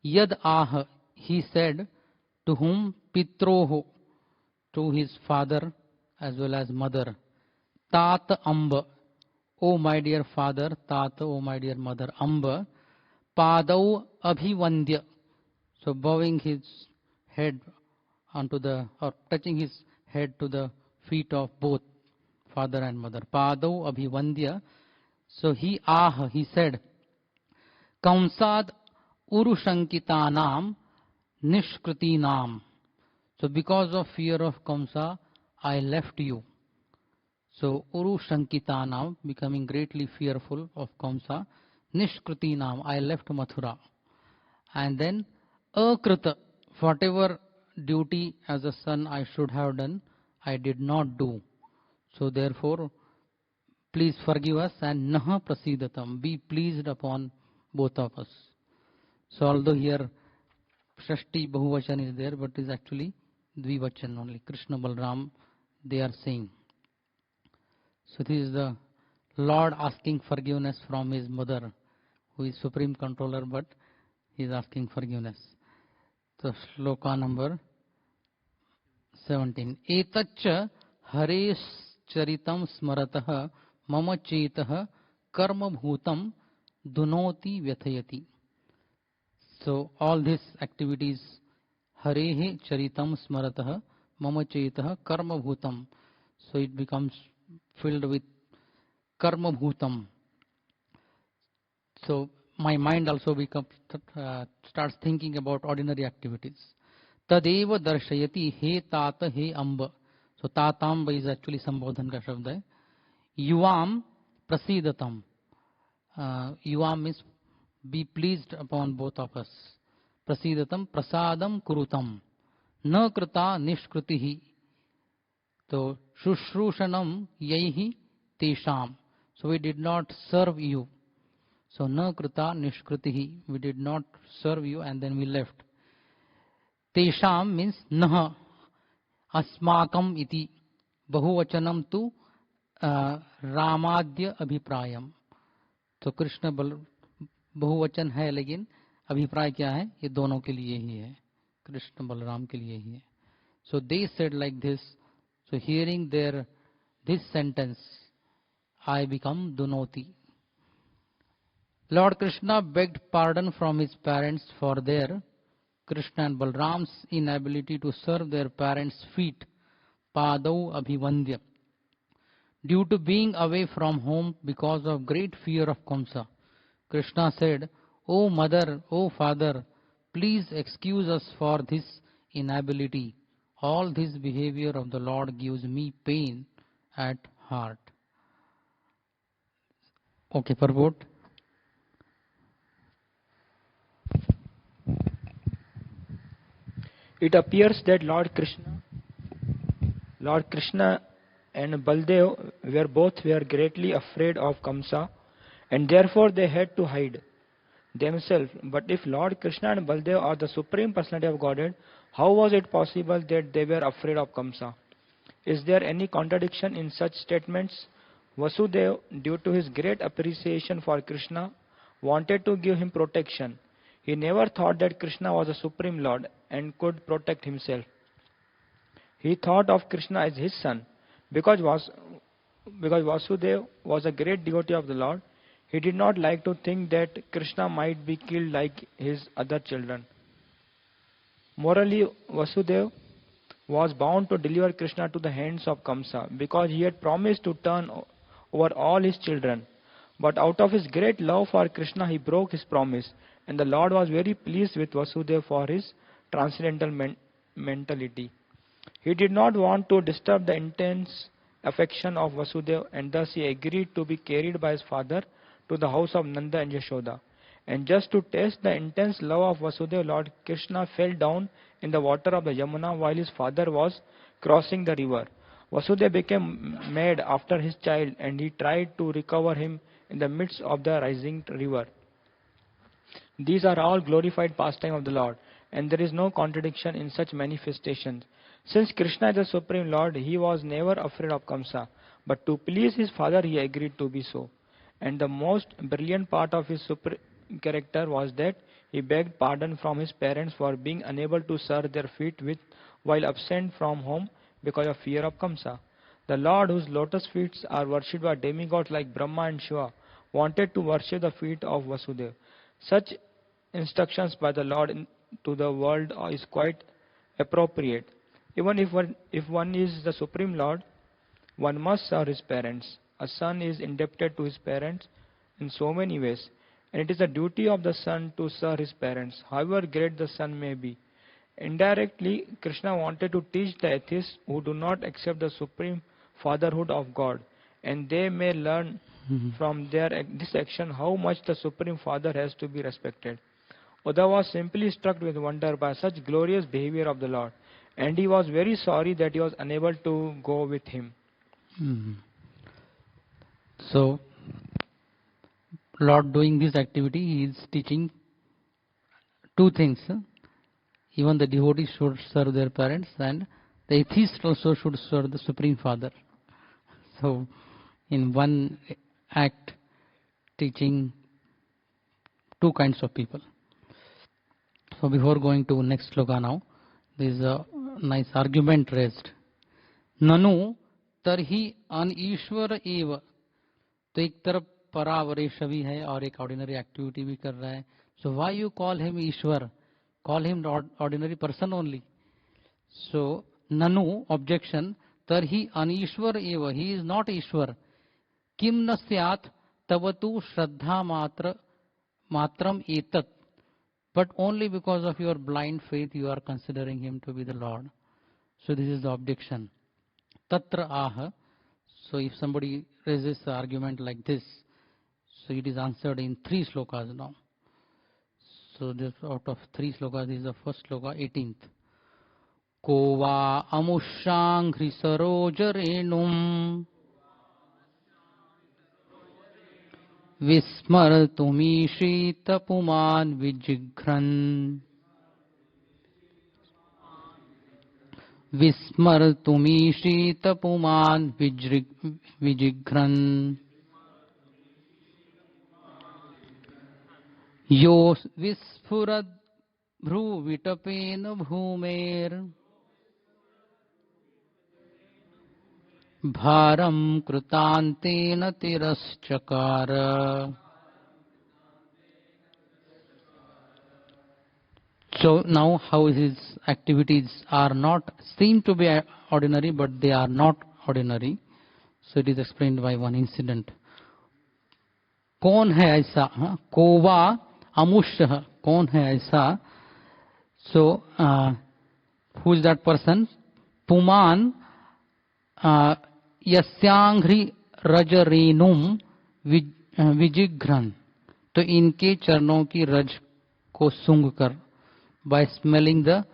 Yad Ah, he said to whom? Pitroho, to his father as well as mother. Tat Amba, O my dear father, Tat, O my dear mother, Amba, Padau Abhivandya. So bowing his head onto the, or touching his head to the feet of both father and mother. Padau Abhivandya. So he said, Kamsad Urushankitanam Nishkritinam. So because of fear of Kamsa, I left you. So Urushankitanam, becoming greatly fearful of Kamsa, Nishkritinam, I left Mathura. And then Akrita, whatever duty as a son I should have done, I did not do. So therefore, please forgive us and naha prasidatam, be pleased upon both of us. So although here Shashti Bahuvachan is there, but it is actually Dvivachan only. Krishna Balram, they are saying. So this is the Lord asking forgiveness from his mother, who is Supreme Controller, but he is asking forgiveness. So shloka number 17. Etaccha haresh charitam smaratah mama chetah karma bhutam dunoti vyathayati. So all these activities, harehe charitam smaratah mama chetah karma bhutam. So it becomes filled with karma bhutam. So my mind also starts thinking about ordinary activities. Tadeva darshayati he tata he amba. So tatamba is actually sambodhan ka shabd hai. Yuvam prasidatam. Yuvam means be pleased upon both of us. Prasidatam prasadam kurutam. Na krita nishkritihi. So shushrushanam yaihi tesham. So we did not serve you. So na krita nishkritihi. We did not serve you and then we left. Tesham means naha. Asmakam iti. Bahuvachanam tu Ramadya abhiprayam. तो कृष्ण बहुवचन है, लेकिन अभिप्राय क्या है? ये दोनों के लिए ही है, कृष्ण बलराम के लिए ही है. So they said like this. So hearing this sentence, I become Dunoti. Lord Krishna begged pardon from his parents for their, Krishna and Balram's, inability to serve their parents' feet, Padau Abhivandya, due to being away from home because of great fear of Kamsa. Krishna said, O mother, O father, please excuse us for this inability. All this behavior of the Lord gives me pain at heart. Okay, purport. It appears that Lord Krishna and Baldev were greatly afraid of Kamsa, and therefore they had to hide themselves. But if Lord Krishna and Baldev are the Supreme Personality of Godhead, how was it possible that they were afraid of Kamsa? Is there any contradiction in such statements? Vasudev, due to his great appreciation for Krishna, wanted to give him protection. He never thought that Krishna was a Supreme Lord and could protect himself. He thought of Krishna as his son. Because Vasudev was a great devotee of the Lord, he did not like to think that Krishna might be killed like his other children. Morally, Vasudev was bound to deliver Krishna to the hands of Kamsa because he had promised to turn over all his children. But out of his great love for Krishna, he broke his promise, and the Lord was very pleased with Vasudeva for his transcendental mentality. He did not want to disturb the intense affection of Vasudeva, and thus he agreed to be carried by his father to the house of Nanda and Yashoda. And just to test the intense love of Vasudeva, Lord Krishna fell down in the water of the Yamuna while his father was crossing the river. Vasudeva became mad after his child, and he tried to recover him in the midst of the rising river. These are all glorified pastime of the Lord, and there is no contradiction in such manifestations. Since Krishna is the Supreme Lord, he was never afraid of Kamsa, but to please his father he agreed to be so. And the most brilliant part of his supreme character was that he begged pardon from his parents for being unable to serve their feet with while absent from home because of fear of Kamsa. The Lord, whose lotus feet are worshipped by demigods like Brahma and Shiva, wanted to worship the feet of Vasudeva. Such instructions by the Lord to the world is quite appropriate. Even if one is the Supreme Lord, one must serve his parents. A son is indebted to his parents in so many ways, and it is the duty of the son to serve his parents, however great the son may be. Indirectly, Krishna wanted to teach the atheists who do not accept the supreme fatherhood of God, and they may learn from this action how much the Supreme Father has to be respected. Uddhava was simply struck with wonder by such glorious behavior of the Lord, and he was very sorry that he was unable to go with him. So, Lord doing this activity, he is teaching two things. Even the devotees should serve their parents, and the atheists also should serve the Supreme Father. So, in one act, teaching two kinds of people. So, before going to next sloka now, there is a nice argument raised. Nanu tarhi anishwar eva. तो एक तरफ परावरेश भी है और एक ordinary activity भी कर रहा है. So why you call him Ishwar? Call him ordinary person only. So nanu objection tarhi anishwar eva. He is not ईश्वर. किम न स्यात् तव तु श्रद्धा matram etat. But only because of your blind faith you are considering him to be the Lord. So this is the objection. Tatra aha. So if somebody raises the argument like this, so it is answered in 3 slokas now. So this, out of 3 slokas, this is the first sloka, 18th. Ko va amushangri sarojarenum vismartumishita puman vijigran. Vismartumishita puman vijigran. Yo vispurad bhru vitapena bhumer bharam krutantena tiraschakara. So now how his activities are not seen to be ordinary, but they are not ordinary. So it is explained by one incident. कौन है ऐसा? कोवा अमुष्य. कौन है ऐसा? So who is that person? पुमान यस्यांघ्रि रजरेनुम विजिघ्रन. तो इनके चरणों की रज को सूंघ कर, by smelling the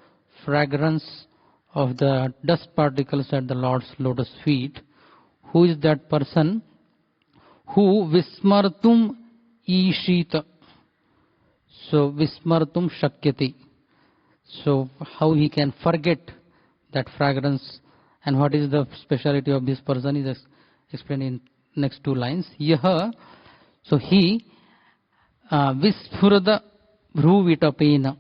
fragrance of the dust particles at the Lord's lotus feet. Who is that person? Who vismartum ishita. So vismartum shakyati. So how he can forget that fragrance, and what is the speciality of this person is explained in next 2 lines. Yaha. So he visphurada bhruvitapena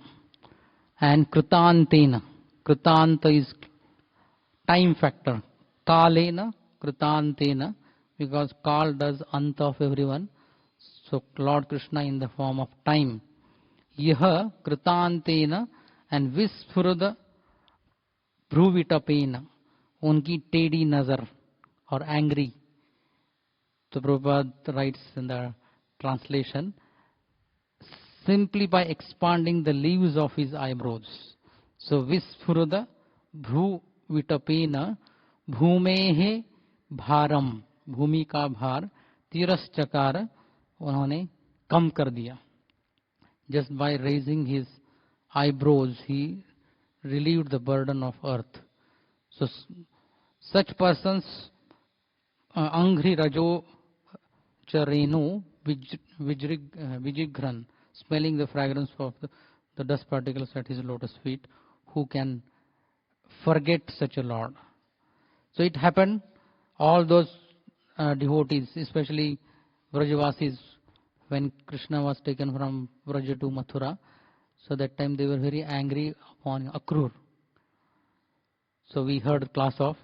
and krutantena. Krutanta is time factor. Kalena krutantena, because Kal does anta of everyone. So Lord Krishna in the form of time. Yaha krutantena and visphurada bhruvitapena. Unki tedi nazar or angry. So Prabhupada writes in the translation, simply by expanding the leaves of his eyebrows. So Visphurada Bhru Vitapena Bhumehe Bharam, भूमि का भार तिरस्चकार उन्होंने कम कर दिया. Just by raising his eyebrows, he relieved the burden of earth. So such persons, Angri Rajo Charenu Vijigran, smelling the fragrance of the dust particles at his lotus feet, who can forget such a Lord? So it happened, all those devotees, especially Vrajavasis, when Krishna was taken from Vraja to Mathura, so that time they were very angry upon Akrur. So we heard the class of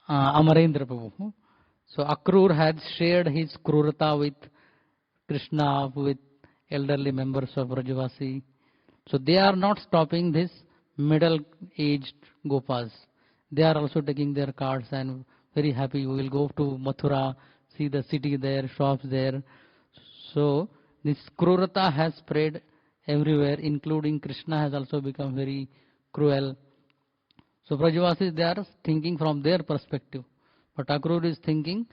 Amarendra Prabhu. So Akrur had shared his krurata with Krishna, with elderly members of Vrajavasi. So they are not stopping this middle-aged Gopas. They are also taking their cards and very happy. We will go to Mathura, see the city there, shops there. So this krurata has spread everywhere, including Krishna has also become very cruel. So Vrajavasis, they are thinking from their perspective. But Akrur is thinking,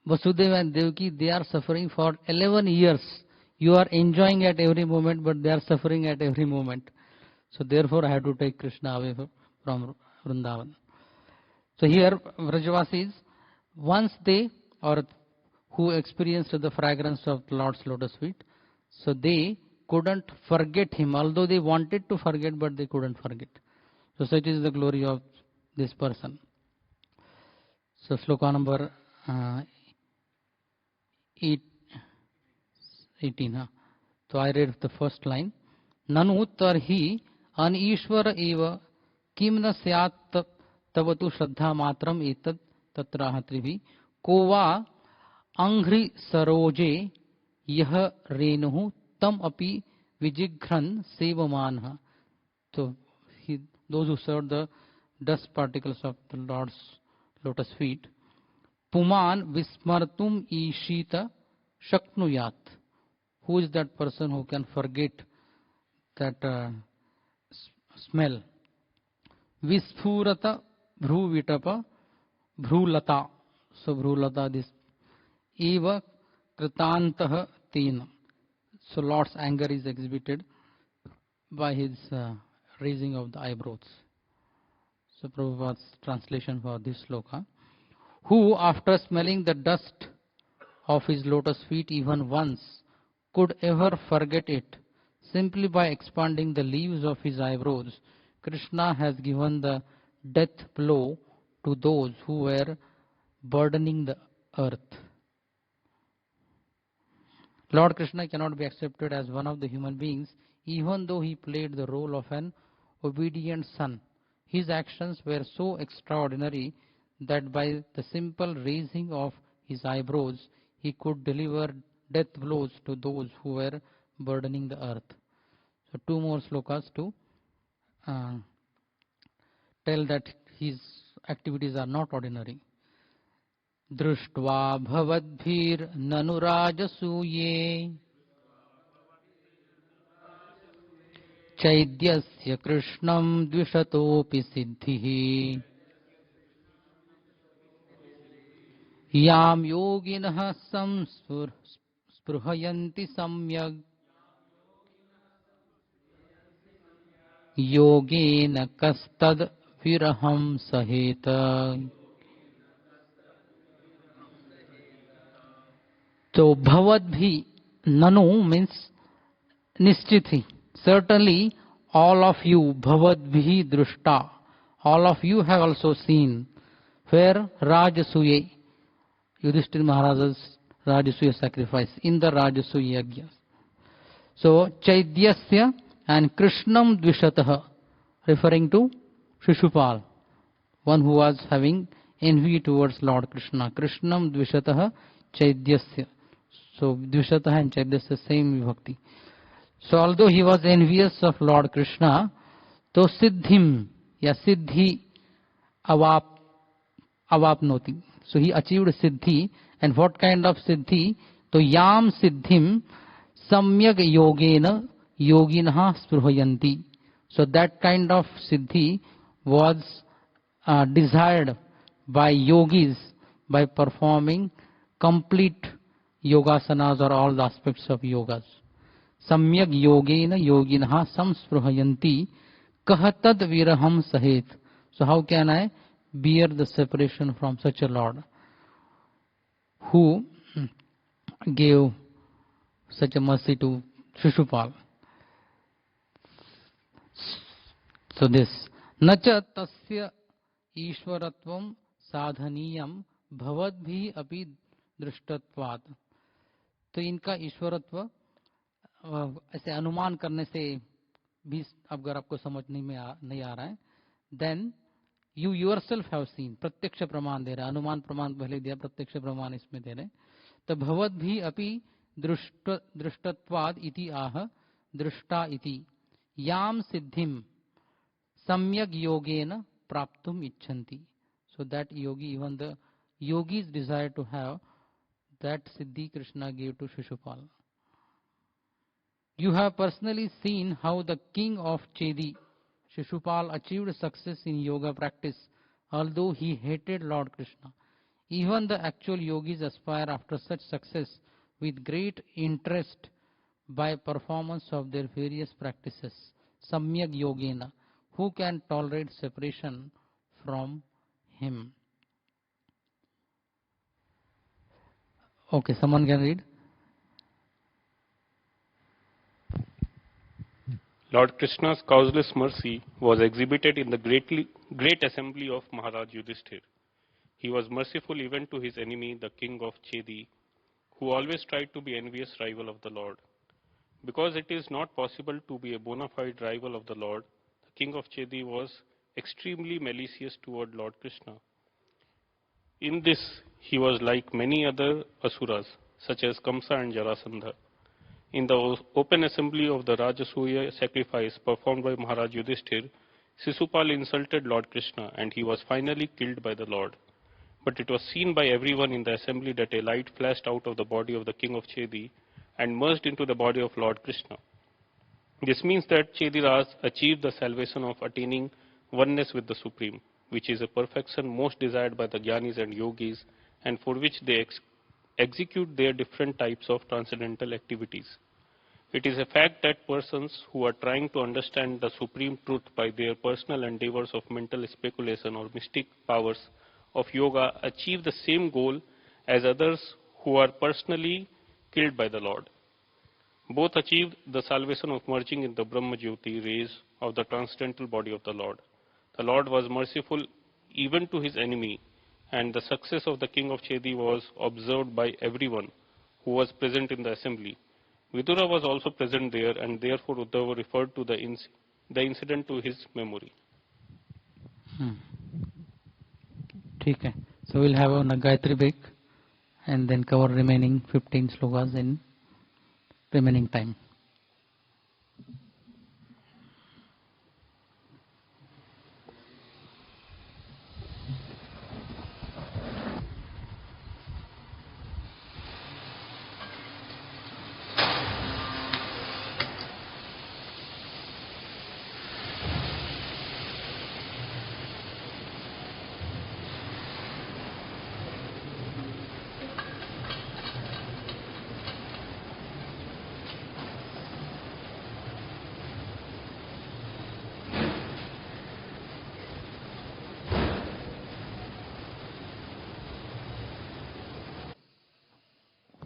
Vasudeva and Devaki, they are suffering for 11 years. You are enjoying at every moment, but they are suffering at every moment. So therefore I have to take Krishna away from Vrindavan. So here Vrajavasis, once they, or who experienced the fragrance of the Lord's lotus feet, so they couldn't forget him, although they wanted to forget, but they couldn't forget. So such is the glory of this person. So sloka number 18. So I read the first line. Nanu tarhi an ishvara eva kim na syat tavatu shraddha matram etad tatraha trivi kova anghri saroje yah renuhu tam api vijigran sevamanha. So those who serve the dust particles of the Lord's lotus feet, puman vismartum ishita shaknuyat. Who is that person who can forget that smell? Visphurata bhruvitapa bhrulata. So bhrulata, this eva kritantah teen. So Lord's anger is exhibited by his raising of the eyebrows. So Prabhupada's translation for this sloka. Who, after smelling the dust of his lotus feet even once, could ever forget it? Simply by expanding the leaves of his eyebrows, Krishna has given the death blow to those who were burdening the earth. Lord Krishna cannot be accepted as one of the human beings, even though he played the role of an obedient son. His actions were so extraordinary that by the simple raising of his eyebrows, he could deliver death blows to those who were burdening the earth. So two more slokas to tell that his activities are not ordinary. Drushtva bhavadbhir nanurajasuye chaidyasya krishnam dvishatopi siddhihi yam yoginah samspruhayanti samyag yogena kastad viraham saheta. So bhavadbhi nanu means nishchithi. Certainly all of you, bhavadbhi drushta, all of you have also seen. Where Rajasuye, Yudhishthira Maharaja's Rajasuya sacrifice, in the Rajasuya yajna. So Chaidyasya and Krishnam Dvishataha, referring to Shishupal, one who was having envy towards Lord Krishna. Krishnam Dvishataha Chaidyasya. So Dvishataha and Chaidyasya, same vibhakti. So although he was envious of Lord Krishna, to siddhim, ya siddhi avapnoti. So he achieved siddhi. And what kind of siddhi? So yam siddhim samyak yogena yoginah spruhayanti. So that kind of siddhi was desired by yogis by performing complete yogasanas or all the aspects of yogas. Samyak yogena yoginah samspruhayanti kahatad viraham sahet. So how can I bear the separation from such a Lord who gave such a mercy to Shishupal? So this nacha tasya ईश्वरत्वम साधनीयम भवद्भि अपि दृष्टत्वात्. तो इनका ईश्वरत्व ऐसे अनुमान करने से भी अगर आपको समझने में नहीं आ रहा है, then you yourself have seen. प्रत्यक्ष प्रमाण दे रहा है, अनुमान प्रमाण पहले दिया, प्रत्यक्ष प्रमाण इसमें दे रहे. तो भवद्भि अपि दृष्टत्वाद इति आह दृष्टा इति याम सिद्धिम सम्यक योगेन praptum icchanti. So that yogi, even the yogis desire to have that siddhi Krishna gave to Shishupal. You have personally seen how the king of Chedi, Shishupal, achieved success in yoga practice, although he hated Lord Krishna. Even the actual yogis aspire after such success with great interest by performance of their various practices. Samyak yogena. Who can tolerate separation from him? Okay, someone can read. Lord Krishna's causeless mercy was exhibited in the great assembly of Maharaj Yudhishthir. He was merciful even to his enemy, the king of Chedi, who always tried to be envious rival of the Lord. Because it is not possible to be a bona fide rival of the Lord, the king of Chedi was extremely malicious toward Lord Krishna. In this, he was like many other asuras, such as Kamsa and Jarasandha. In the open assembly of the Rajasuya sacrifice performed by Maharaj Yudhishthir, Sisupal insulted Lord Krishna and he was finally killed by the Lord. But it was seen by everyone in the assembly that a light flashed out of the body of the king of Chedi and merged into the body of Lord Krishna. This means that Chediras achieved the salvation of attaining oneness with the Supreme, which is a perfection most desired by the Jnanis and Yogis, and for which they execute their different types of transcendental activities. It is a fact that persons who are trying to understand the supreme truth by their personal endeavors of mental speculation or mystic powers of yoga achieve the same goal as others who are personally killed by the Lord. Both achieved the salvation of merging in the Brahma Jyoti rays of the transcendental body of the Lord. The Lord was merciful even to his enemy, and the success of the king of Chedi was observed by everyone who was present in the assembly. Vidura was also present there, and therefore Uddhava referred to the incident to his memory. ठीक है. So we'll have a Gayatri break and then cover remaining 15 slokas in remaining time.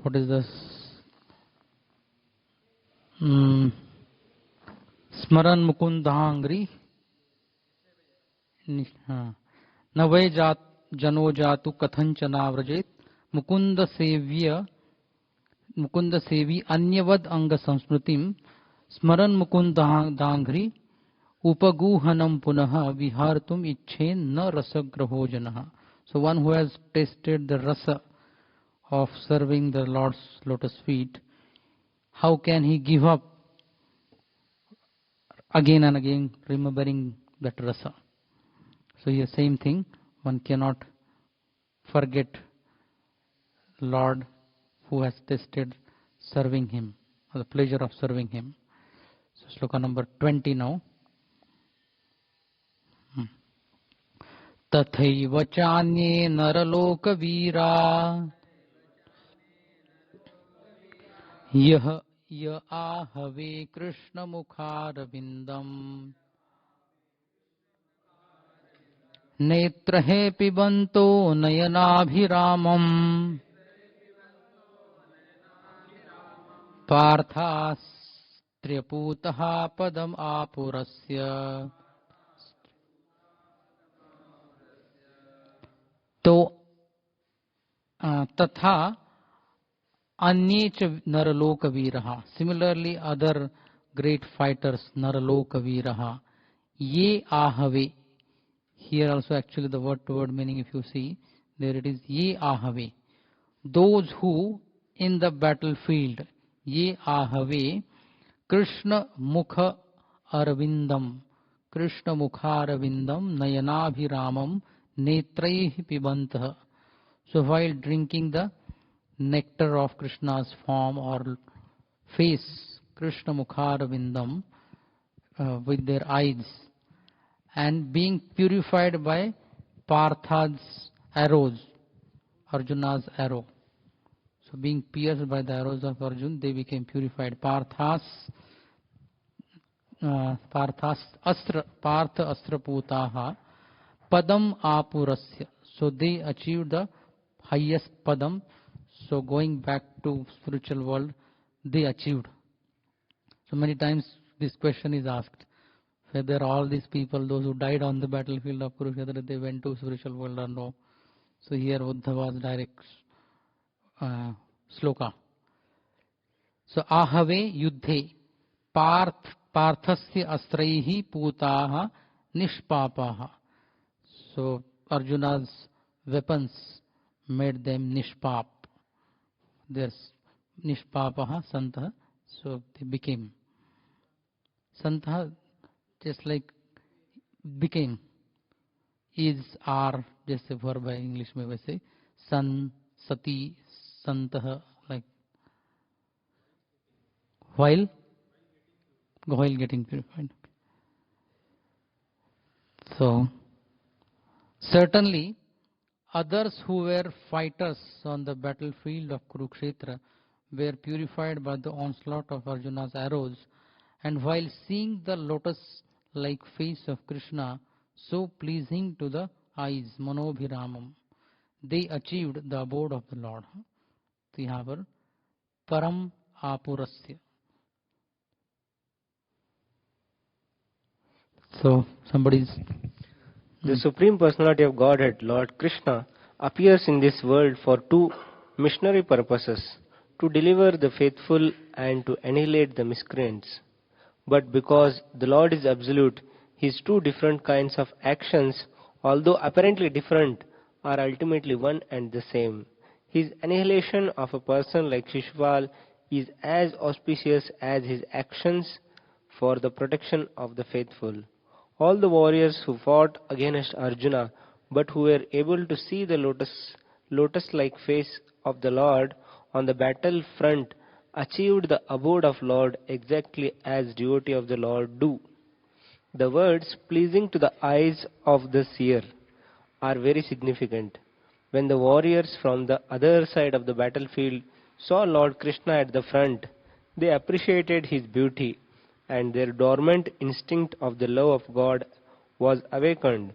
What is this? Smaran Mukundahangri न वै जनो जातु कथंचना व्रजेत मुकुंद सेवी अन्यवद अंग संस्मृतिम स्मरण मुकुंदांघ्रि उपगूहनम पुनः विहारतुम इच्छेन न रसग्रहो जनः. So one who has tasted the rasa of serving the Lord's lotus feet, how can he give up again and again remembering that rasa? So here same thing, one cannot forget Lord who has tasted serving him, or the pleasure of serving him. So sloka number 20 now. तथैव चान्ये नरलोकवीरा यह य आहवे कृष्णमुखारविन्दम् नेत्रहे पिबन्तो नयनाभिरामम् पार्थास्त्र्यपूतः पदम् आपुरस्य तो तथा अन्ये च नरलोकवीरः, similarly other great fighters नरलोकवीरः, ये आहवे, here also actually the word to word meaning, if you see there it is ye ahave, those who in the battlefield, ye ahave krishna mukha arvindam, krishna mukha arvindam nayanabhiramam netraihi pibantah. So while drinking the nectar of Krishna's form or face, krishna mukha arvindam, with their eyes, and being purified by Partha's arrows, Arjuna's arrow. So being pierced by the arrows of Arjun, they became purified. Partha astra putaha padam apurasya. So they achieved the highest padam. So going back to spiritual world, they achieved. So many times this question is asked, whether all these people, those who died on the battlefield of Kurukshetra, they went to spiritual world or no. So here Uddhava's direct sloka. So ahave yuddhe parthasya astraihi putaha nishpapaha. So Arjuna's weapons made them nishpap. There's nishpapaha santah. So they became santah, just like became, is, are, just a verb by English में वैसे san, sati, santah, like while getting purified. So certainly others who were fighters on the battlefield of Kurukshetra were purified by the onslaught of Arjuna's arrows, and while seeing the lotus-like face of Krishna, so pleasing to the eyes, manobhiramam, they achieved the abode of the Lord. तो यहाँ पर परम आपुरस्य. So somebody's the Supreme Personality of Godhead, Lord Krishna, appears in this world for two missionary purposes: to deliver the faithful and to annihilate the miscreants. But because the Lord is absolute, his two different kinds of actions, although apparently different, are ultimately one and the same. His annihilation of a person like Shishupal is as auspicious as his actions for the protection of the faithful. All the warriors who fought against Arjuna, but who were able to see the lotus-like face of the Lord on the battlefront, achieved the abode of Lord exactly as devotee of the Lord do. The words pleasing to the eyes of the seer are very significant. When the warriors from the other side of the battlefield saw Lord Krishna at the front, they appreciated his beauty, and their dormant instinct of the love of God was awakened.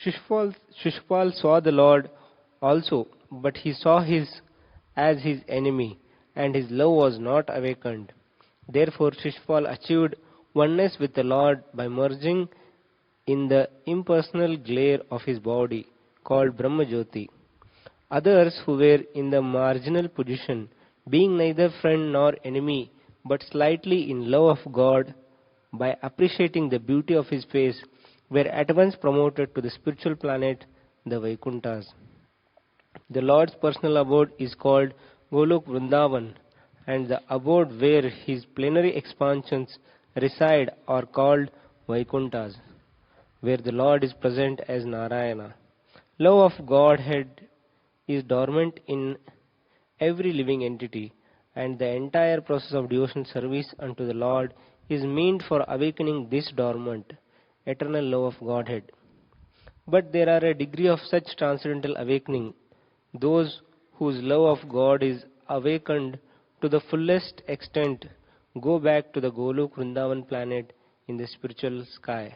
Shishupal saw the Lord also, but he saw as his enemy, and his love was not awakened. Therefore Shishupal achieved oneness with the Lord by merging in the impersonal glare of his body, called Brahmajyoti. Others who were in the marginal position, being neither friend nor enemy, but slightly in love of God, by appreciating the beauty of his face, were at once promoted to the spiritual planet, the Vaikunthas. The Lord's personal abode is called Golok Vrindavan, and the abode where his plenary expansions reside are called Vaikunthas, where the Lord is present as Narayana. Love of Godhead is dormant in every living entity, and the entire process of devotional service unto the Lord is meant for awakening this dormant, eternal love of Godhead. But there are a degree of such transcendental awakening. Those whose love of God is awakened to the fullest extent go back to the Golok Vrindavan planet in the spiritual sky,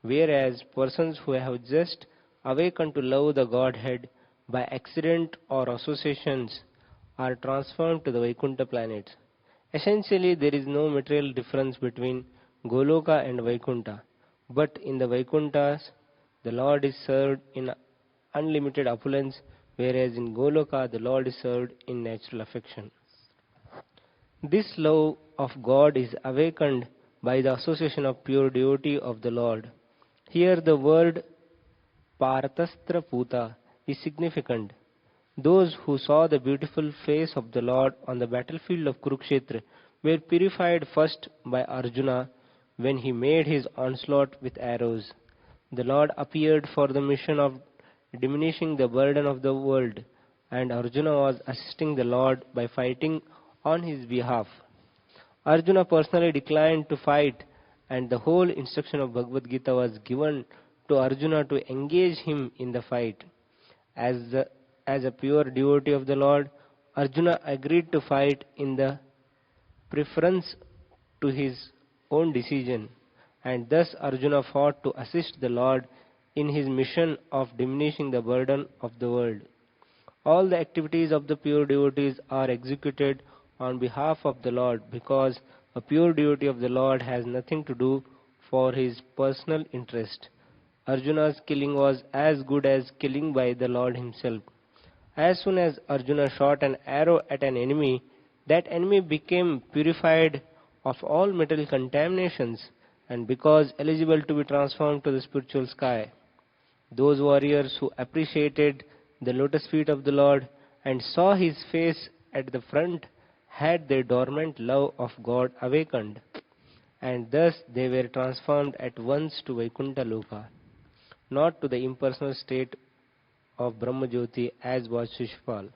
whereas persons who have just awakened to love the Godhead by accident or associations are transformed to the Vaikuntha planets. Essentially, there is no material difference between Goloka and Vaikuntha, but in the Vaikunthas, the Lord is served in unlimited opulence, whereas in Goloka, the Lord is served in natural affection. This love of God is awakened by the association of pure devotee of the Lord. Here the word Partastra Puta is significant. Those who saw the beautiful face of the Lord on the battlefield of Kurukshetra were purified first by Arjuna when he made his onslaught with arrows. The Lord appeared for the mission of diminishing the burden of the world, and Arjuna was assisting the Lord by fighting on his behalf. Arjuna personally declined to fight, and the whole instruction of Bhagavad Gita was given to Arjuna to engage him in the fight. As a pure devotee of the Lord, Arjuna agreed to fight in the preference to his own decision, and thus Arjuna fought to assist the Lord in his mission of diminishing the burden of the world. All the activities of the pure devotees are executed on behalf of the Lord, because a pure devotee of the Lord has nothing to do for his personal interest. Arjuna's killing was as good as killing by the Lord himself. As soon as Arjuna shot an arrow at an enemy, that enemy became purified of all material contaminations, and because eligible to be transformed to the spiritual sky. Those warriors who appreciated the lotus feet of the Lord and saw his face at the front had their dormant love of God awakened, and thus they were transformed at once to Vaikuntha Loka, not to the impersonal state of Brahmajyoti as was Shishpal.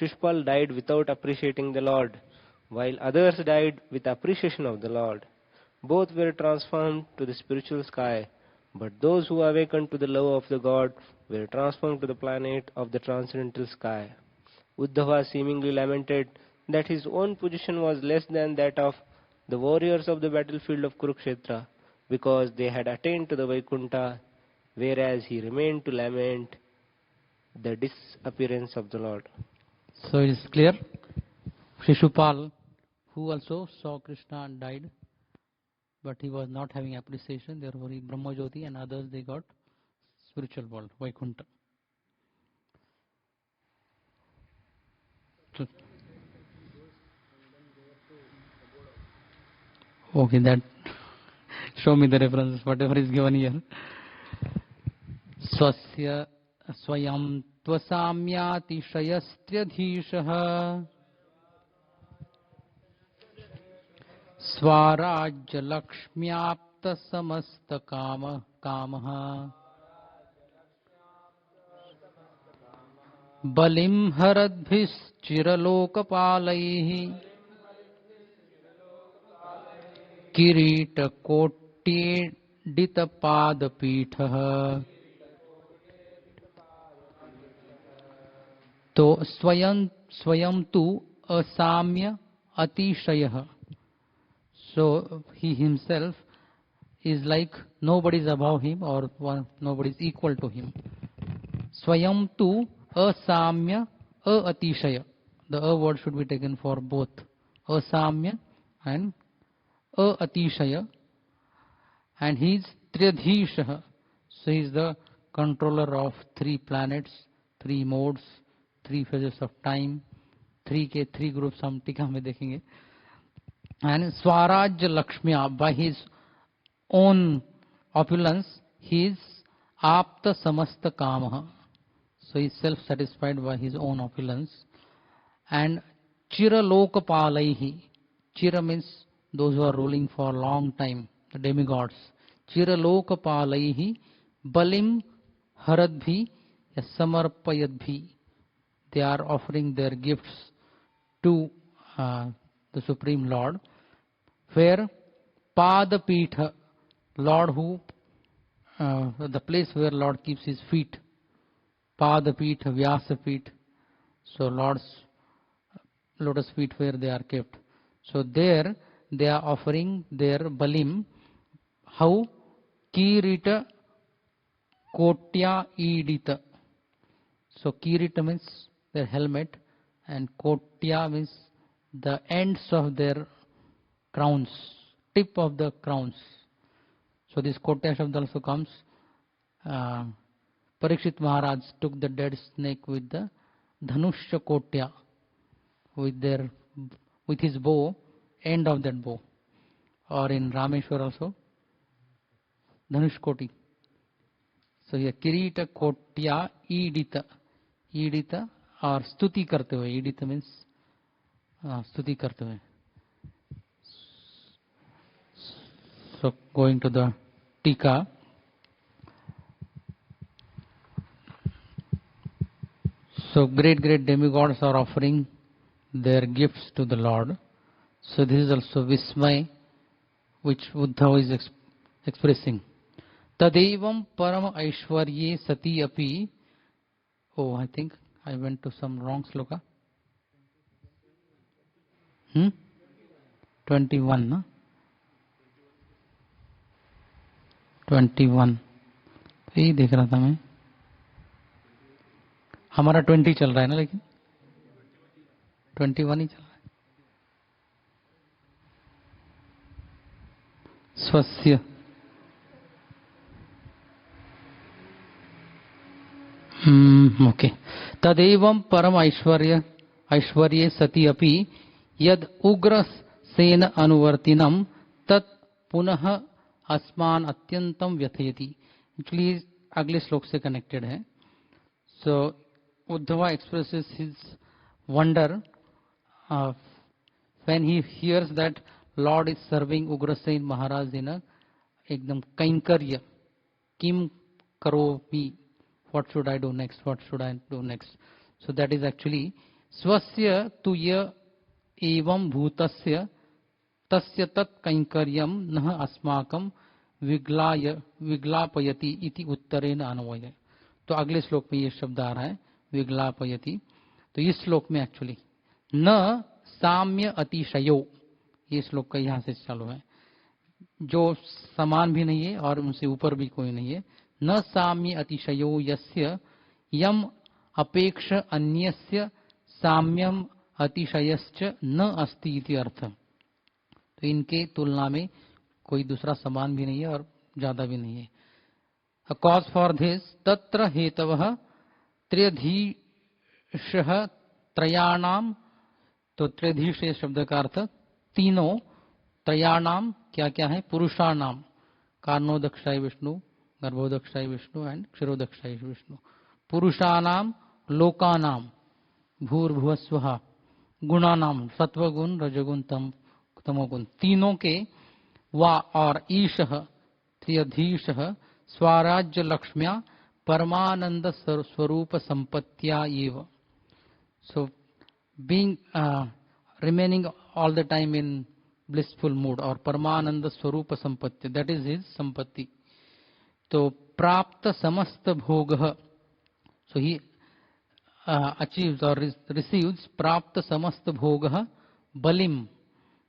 Shishpal died without appreciating the Lord, while others died with appreciation of the Lord. Both were transformed to the spiritual sky, but those who awakened to the love of the God were transformed to the planet of the transcendental sky. Uddhava seemingly lamented that his own position was less than that of the warriors of the battlefield of Kurukshetra, because they had attained to the Vaikuntha, whereas he remained to lament the disappearance of the Lord. So it is clear, Shishupal, who also saw Krishna and died, but he was not having appreciation, therefore he Brahmajyoti, and others they got spiritual world, Vaikuntha. So, okay, that show me the references, whatever is given here. Swasya swayam tvasamyati shayastryadhishah Swarajya lakshmyapta samasta kamaha Balim haradbhis chiralokapalaihi Kirita kotyedita padapithah तो स्वयं तु असाम्य अतिशयः. So he himself is like nobody is above him or nobody is equal to him. Swayam tu asamya atishaya. The a word should be taken for both asamya and atishaya. And he is Triadhishaha. So he is the controller of 3 planets, 3 modes, 3 phases of time, 3 groups हम टीका में देखेंगे. And Swarajya Lakshmiya, by his own opulence, he is Apta Samasta Kamaha. So he is self-satisfied by his own opulence. And Chira Lokapalaihi. Chira means those who are ruling for a long time, the demigods. Chira Lokapalaihi Balim Haradbhi Samarpayadbhi. they are offering their gifts to the Supreme Lord, where Padapitha, Lord who, the place where Lord keeps his feet, Padapitha, Vyasapitha, so Lord's lotus feet where they are kept. So there they are offering their balim. How? Kirita Kotya Idita. So Kirita means their helmet, and Kotya means the ends of their crowns, tip of the crowns. So this Kotya Shabd also comes. Parikshit Maharaj took the dead snake with the Dhanushya Kotya, with his bow, end of that bow. Or in Rameshwar also, Dhanush Koti. So here Kirita Kotya Idita. Idita or Stuti karte hue. Idita means Stuti karte hue. So going to the Tika. So great demigods are offering their gifts to the Lord. So this is also Vismay, which Uddhava is expressing. Tadevam param aishwarye sati api. Oh, I think I went to some wrong sloka. 21, ना? 21. यही देख रहा था मैं. हमारा 20 चल रहा है ना, लेकिन 21 ही चल रहा है. स्वस्य ओके. तदेवं परम ऐश्वर्ये सति अपि यद उग्र सेन अनुवर्तिनम तत् पुनः अस्मान अत्यंतम व्यथयति. एक्चुअली अगले श्लोक से कनेक्टेड है. सो Uddhava expresses his wonder when he hears that Lord is serving Ugrasen Maharaj in a ekdam kainkarya. Kim karomi. What should I do next? What should I do next? So that is actually swasya tuya evam bhutasya tasya tat kainkaryam nah asmakam viglapayati iti uttarena anvaya. तो अगले श्लोक में ये शब्द आ रहा है विग्लापयति. तो इस श्लोक में एक्चुअली न साम्य अतिशयो, ये श्लोक का यहाँ से चालू है, जो समान भी नहीं है और उनसे ऊपर भी कोई नहीं है. न साम्य अतिशयो यस्य यम अपेक्ष अन्यस्य साम्यम अतिशयश्च न अस्ति इति अर्थ. तो इनके तुलना में कोई दूसरा समान भी नहीं है और ज्यादा भी नहीं है. A cause for this tatra hetavah त्र्यधीशः त्रयाणाम. तो त्र्यधीश शब्द का अर्थ तीनों, त्रयाणाम क्या क्या है? पुरुषाणाम, कारणोदक्षाय विष्णु, गर्भोदक्षाय विष्णु एंड क्षीरोदक्षाय विष्णु. पुरुषाणाम लोकानाम भूर्भुवस्वः, गुणानाम सत्वगुण रजगुण तमोगुण, तीनों के वा और ईशः त्र्यधीशः स्वराज्य लक्ष्म्या परमानंद स्वरूप संपत्त्या एव. So being remaining all the time in blissful mood or paramananda swarupa sampatti, that is his sampatti. तो प्राप्त समस्त भोगः, so he achieves or receives प्राप्त समस्त भोगः balim.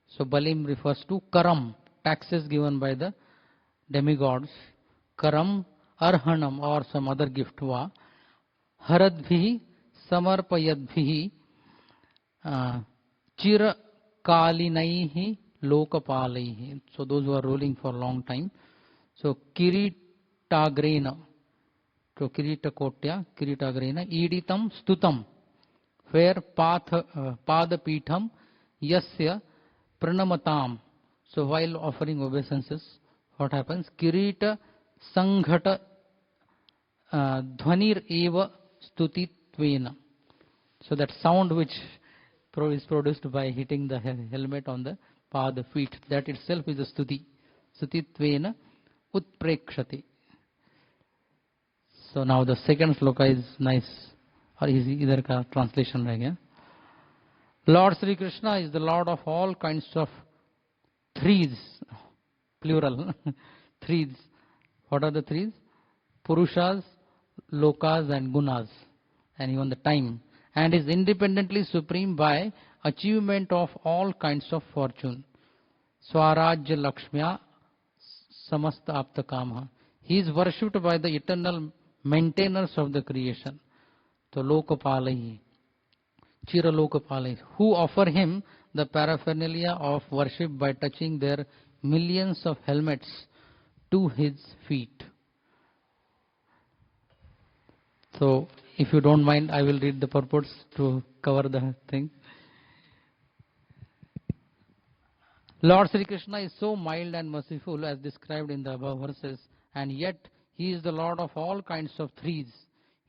So balim refers to karam, taxes given by the demigods. Karam arhanam or some other gift va haradbhi samarpayadbhi chira kalinaihi lokapalaihi. So those who are ruling for a long time. So kiritagrena, so kirita kotya, kiritagrena iditam stutam, where padapitham yasya pranamatam. So while offering obeisances, what happens? Kirita sanghata dhvanir eva stutitvena. So that sound which is produced by hitting the helmet on the pada feet, that itself is a stuti. Stutitvena utprekshati. So now the second sloka is nice और इधर का translation रह गया. Lord Sri Krishna is the Lord of all kinds of threes, plural, threes. What are the threes? Purushas, Lokas and Gunas, and even the time, and is independently supreme by achievement of all kinds of fortune. Swarajya Lakshmya Samasta Apta Kama. He is worshipped by the eternal maintainers of the creation. So Lokapalahi, Chiralokapalahi, who offer him the paraphernalia of worship by touching their millions of helmets to his feet. So, if you don't mind, I will read the purports to cover the thing. Lord Sri Krishna is so mild and merciful as described in the above verses, and yet he is the Lord of all kinds of threes.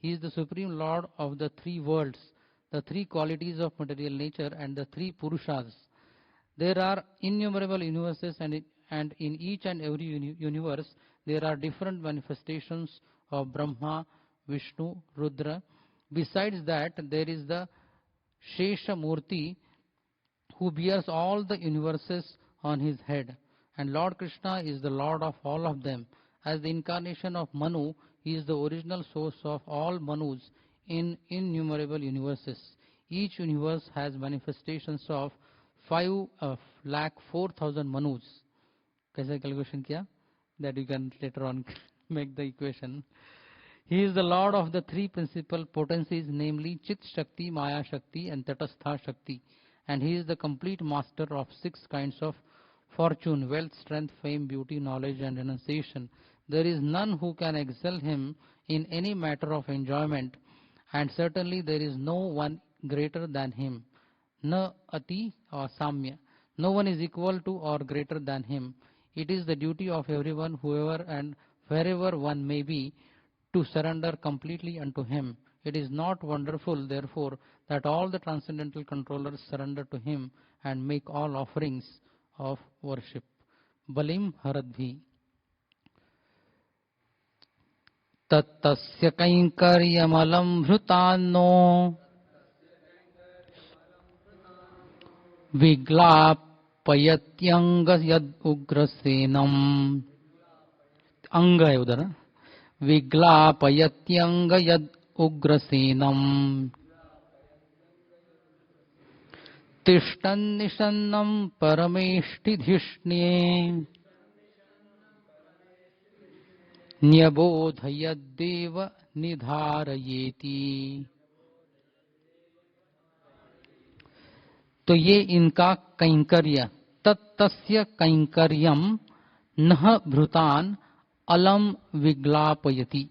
He is the supreme Lord of the three worlds, the three qualities of material nature, and the three Purushas. There are innumerable universes, and in each and every universe there are different manifestations of Brahma, Vishnu, Rudra. Besides that, there is the Shesha Murti who bears all the universes on his head. And Lord Krishna is the Lord of all of them. As the incarnation of Manu, he is the original source of all Manus in innumerable universes. Each universe has manifestations of 5,04,000 Manus. Kaise calculation kiya? That you can later on make the equation. He is the Lord of the three principal potencies, namely Chit Shakti, Maya Shakti and Tatastha Shakti. And he is the complete master of 6 kinds of fortune, wealth, strength, fame, beauty, knowledge and renunciation. There is none who can excel him in any matter of enjoyment, and certainly there is no one greater than him. Na ati or samya. No one is equal to or greater than him. It is the duty of everyone, whoever and wherever one may be, to surrender completely unto him. It is not wonderful, therefore, that all the transcendental controllers surrender to him and make all offerings of worship. Balim haradbhi. Tattasya kainkaryamalam bhrutanno viglapayatyanga yad ugrasenam. Anga hai udhar. Viglapayatyanga yad ugrasenam. Tishtan nishannam parameshtidhishne. Nyabodhayaddeva nidharayeti. तो ये इनका कैंकर्य. तत्तस्य कैंकर्यम नह भृतान अलम विग्लापयति.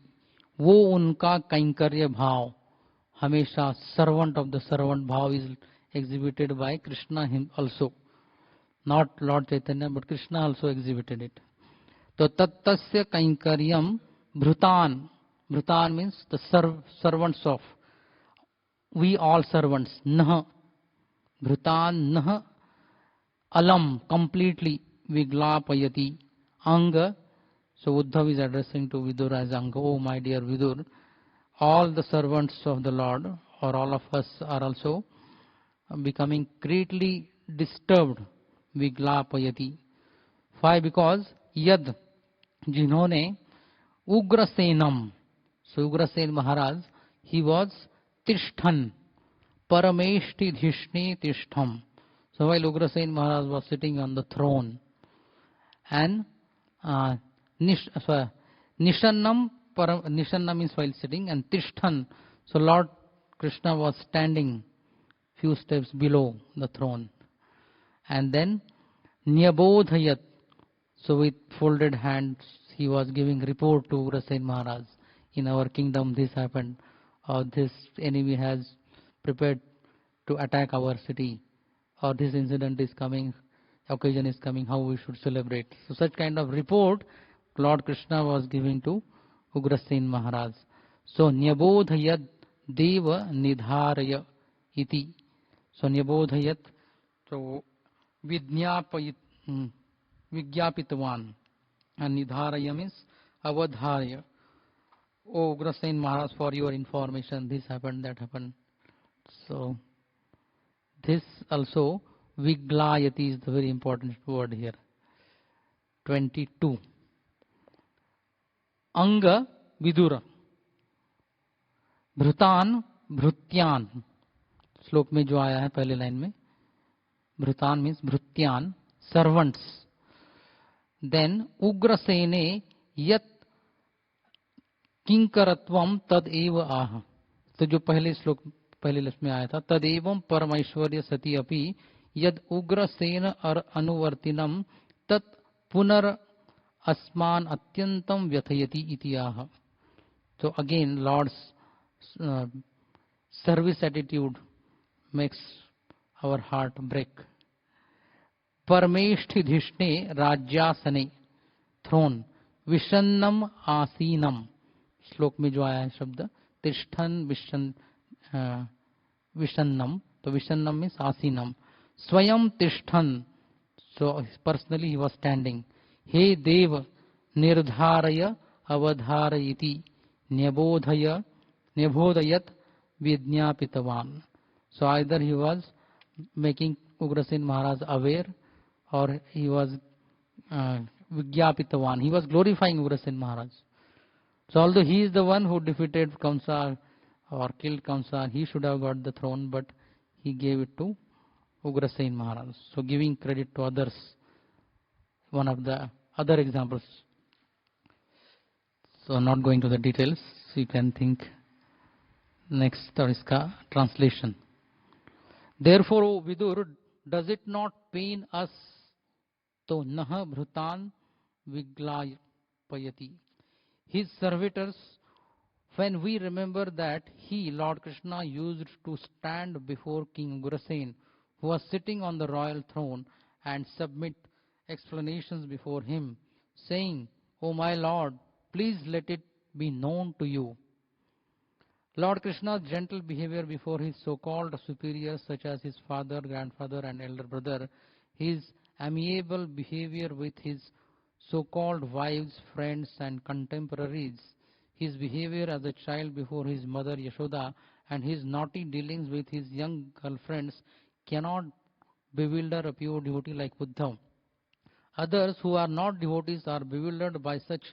वो उनका कैंकर्य भाव हमेशा servant of the servant भाव is exhibited by Krishna him also, not Lord Chaitanya, but Krishna also exhibited it. So tattasya kainkaryam bhrutan. Bhrutan means the servants of, we all servants. Nah bhrutan nah alam, completely. Viglapayati anga. So Uddhav is addressing to Vidura as anga. Oh my dear Vidur, all the servants of the Lord, or all of us, are also becoming greatly disturbed. Viglapayati. Why? Because yad, जिन्होंने उग्रसेनम, so Ugrasen Maharaj, he was Tishthan, Parameshti Dhishne Tishtham. So while Ugrasen Maharaj was sitting on the throne, and Nishannam means while sitting, and Tishthan, so Lord Krishna was standing few steps below the throne. And then Nyabodhayat, so with folded hands he was giving report to Ugrasen Maharaj. In our kingdom this happened, or this enemy has prepared to attack our city, or this incident is coming, occasion is coming, how we should celebrate. So such kind of report Lord Krishna was giving to Ugrasen Maharaj. So Nyabodhayat Deva Nidharaya iti. So Nyabodhayat, so Vigyapitvan, and Nidharaya means Avadharya. Oh, Ugrasen Maharaj, for your information, this happened, that happened. So, this also, Viglayati is the very important word here. 22. Anga Vidura. भृतान भृत्यान श्लोक में जो आया है पहले line में भृतान means भृत्यान servants then उग्रसेने यत किंकरत्वम तद एव आह तो जो पहले श्लोक पहले लक्ष्य में आया था तदेवं परमैश्वर्य सती अपि यद उग्रसेन और अनुवर्तिनम तत् पुनर अस्मान अत्यंतम व्यथयति इति आह तो again Lord's service attitude makes our heart break. Parmesthidhishne rajyasane throne विषन्नम आसीनम श्लोक में जो आया है शब्द तिष्ठन विषन्नम तो विषन्नम मीन्स आसीनम स्वयं तिष्ठन so personally he was standing hey Dev निर्धारय अवधारयति Nebodayat Vidnyapitavan. So either he was making Ugrasen Maharaj aware or he was Vigyapitavan. He was glorifying Ugrasen Maharaj. So although he is the one who defeated Kamsa or killed Kamsa, he should have got the throne, but he gave it to Ugrasen Maharaj. So giving credit to others, one of the other examples. So not going to the details, so you can think. Next और इसका translation. Therefore, O Vidur, does it not pain us to nah bhrutan viglayapayati? His servitors, when we remember that he, Lord Krishna, used to stand before King Ugrasen, who was sitting on the royal throne, and submit explanations before him, saying, O my Lord, please let it be known to you. Lord Krishna's gentle behavior before his so-called superiors such as his father, grandfather and elder brother, his amiable behavior with his so-called wives, friends and contemporaries, his behavior as a child before his mother Yashoda and his naughty dealings with his young girlfriends cannot bewilder a pure devotee like Uddhav. Others who are not devotees are bewildered by such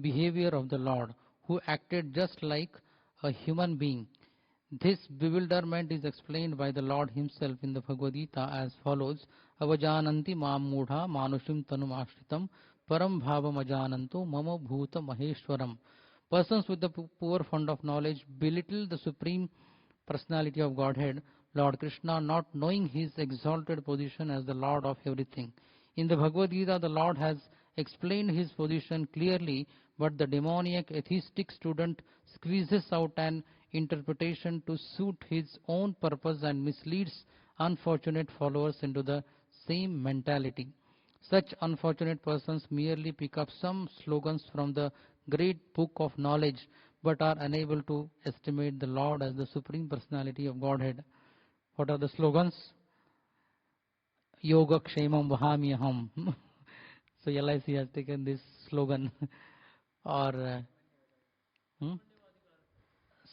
behavior of the Lord, who acted just like a human being. This bewilderment is explained by the Lord himself in the Bhagavad Gita as follows: Avajananti mam mudha manushim tanum ashritam param bhavam ajananto mama bhuta maheshwaram. Persons with the poor fund of knowledge belittle the Supreme Personality of Godhead, Lord Krishna, not knowing his exalted position as the Lord of everything. In the Bhagavad Gita, the Lord has explained his position clearly, but the demoniac atheistic student squeezes out an interpretation to suit his own purpose and misleads unfortunate followers into the same mentality. Such unfortunate persons merely pick up some slogans from the great book of knowledge, but are unable to estimate the Lord as the Supreme Personality of Godhead. What are the slogans? Yoga Kshemam Vahamyaham. So LIC has taken this slogan. Or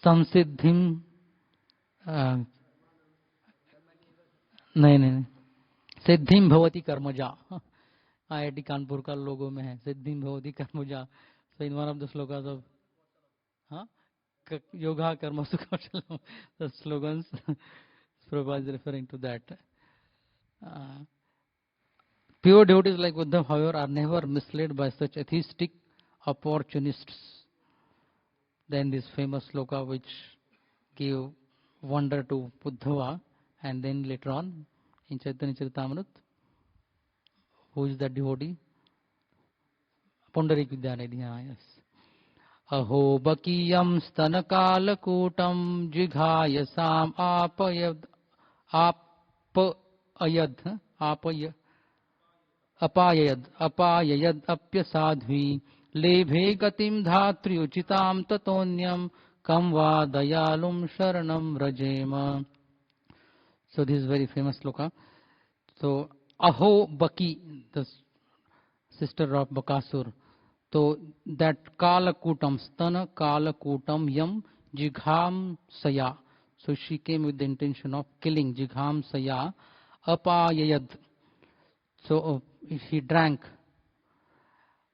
Samsiddhim. नहीं सिद्धिम भवती कर्मजा IIT Kanpur का लोगो में है सिद्धिम भवती कर्मजा. So in one of the slokas of yoga karma sukhachalam, the slogans Prabhupada is referring to that. Pure devotees like Uddhav, however, are never misled by such atheistic opportunists. Then this famous sloka which gave wonder to Uddhava, and then later on in Chaitanya Charitamrita, who is that devotee? Pundarik Vidyanidhi, yes. Aho bakiyam stanakalakutam jighayasam apayad apyasadhvi lebhe gatim dhatri uchitam tatonyam kam va dayalum sharanam rajema. So this is very famous sloka. So Aho Baki, the sister of Bakasur, So that Kalakutam, Stana Kalakutam Yam Jigham Saya. So she came with the intention of killing Jigham Saya Apayayad. So he drank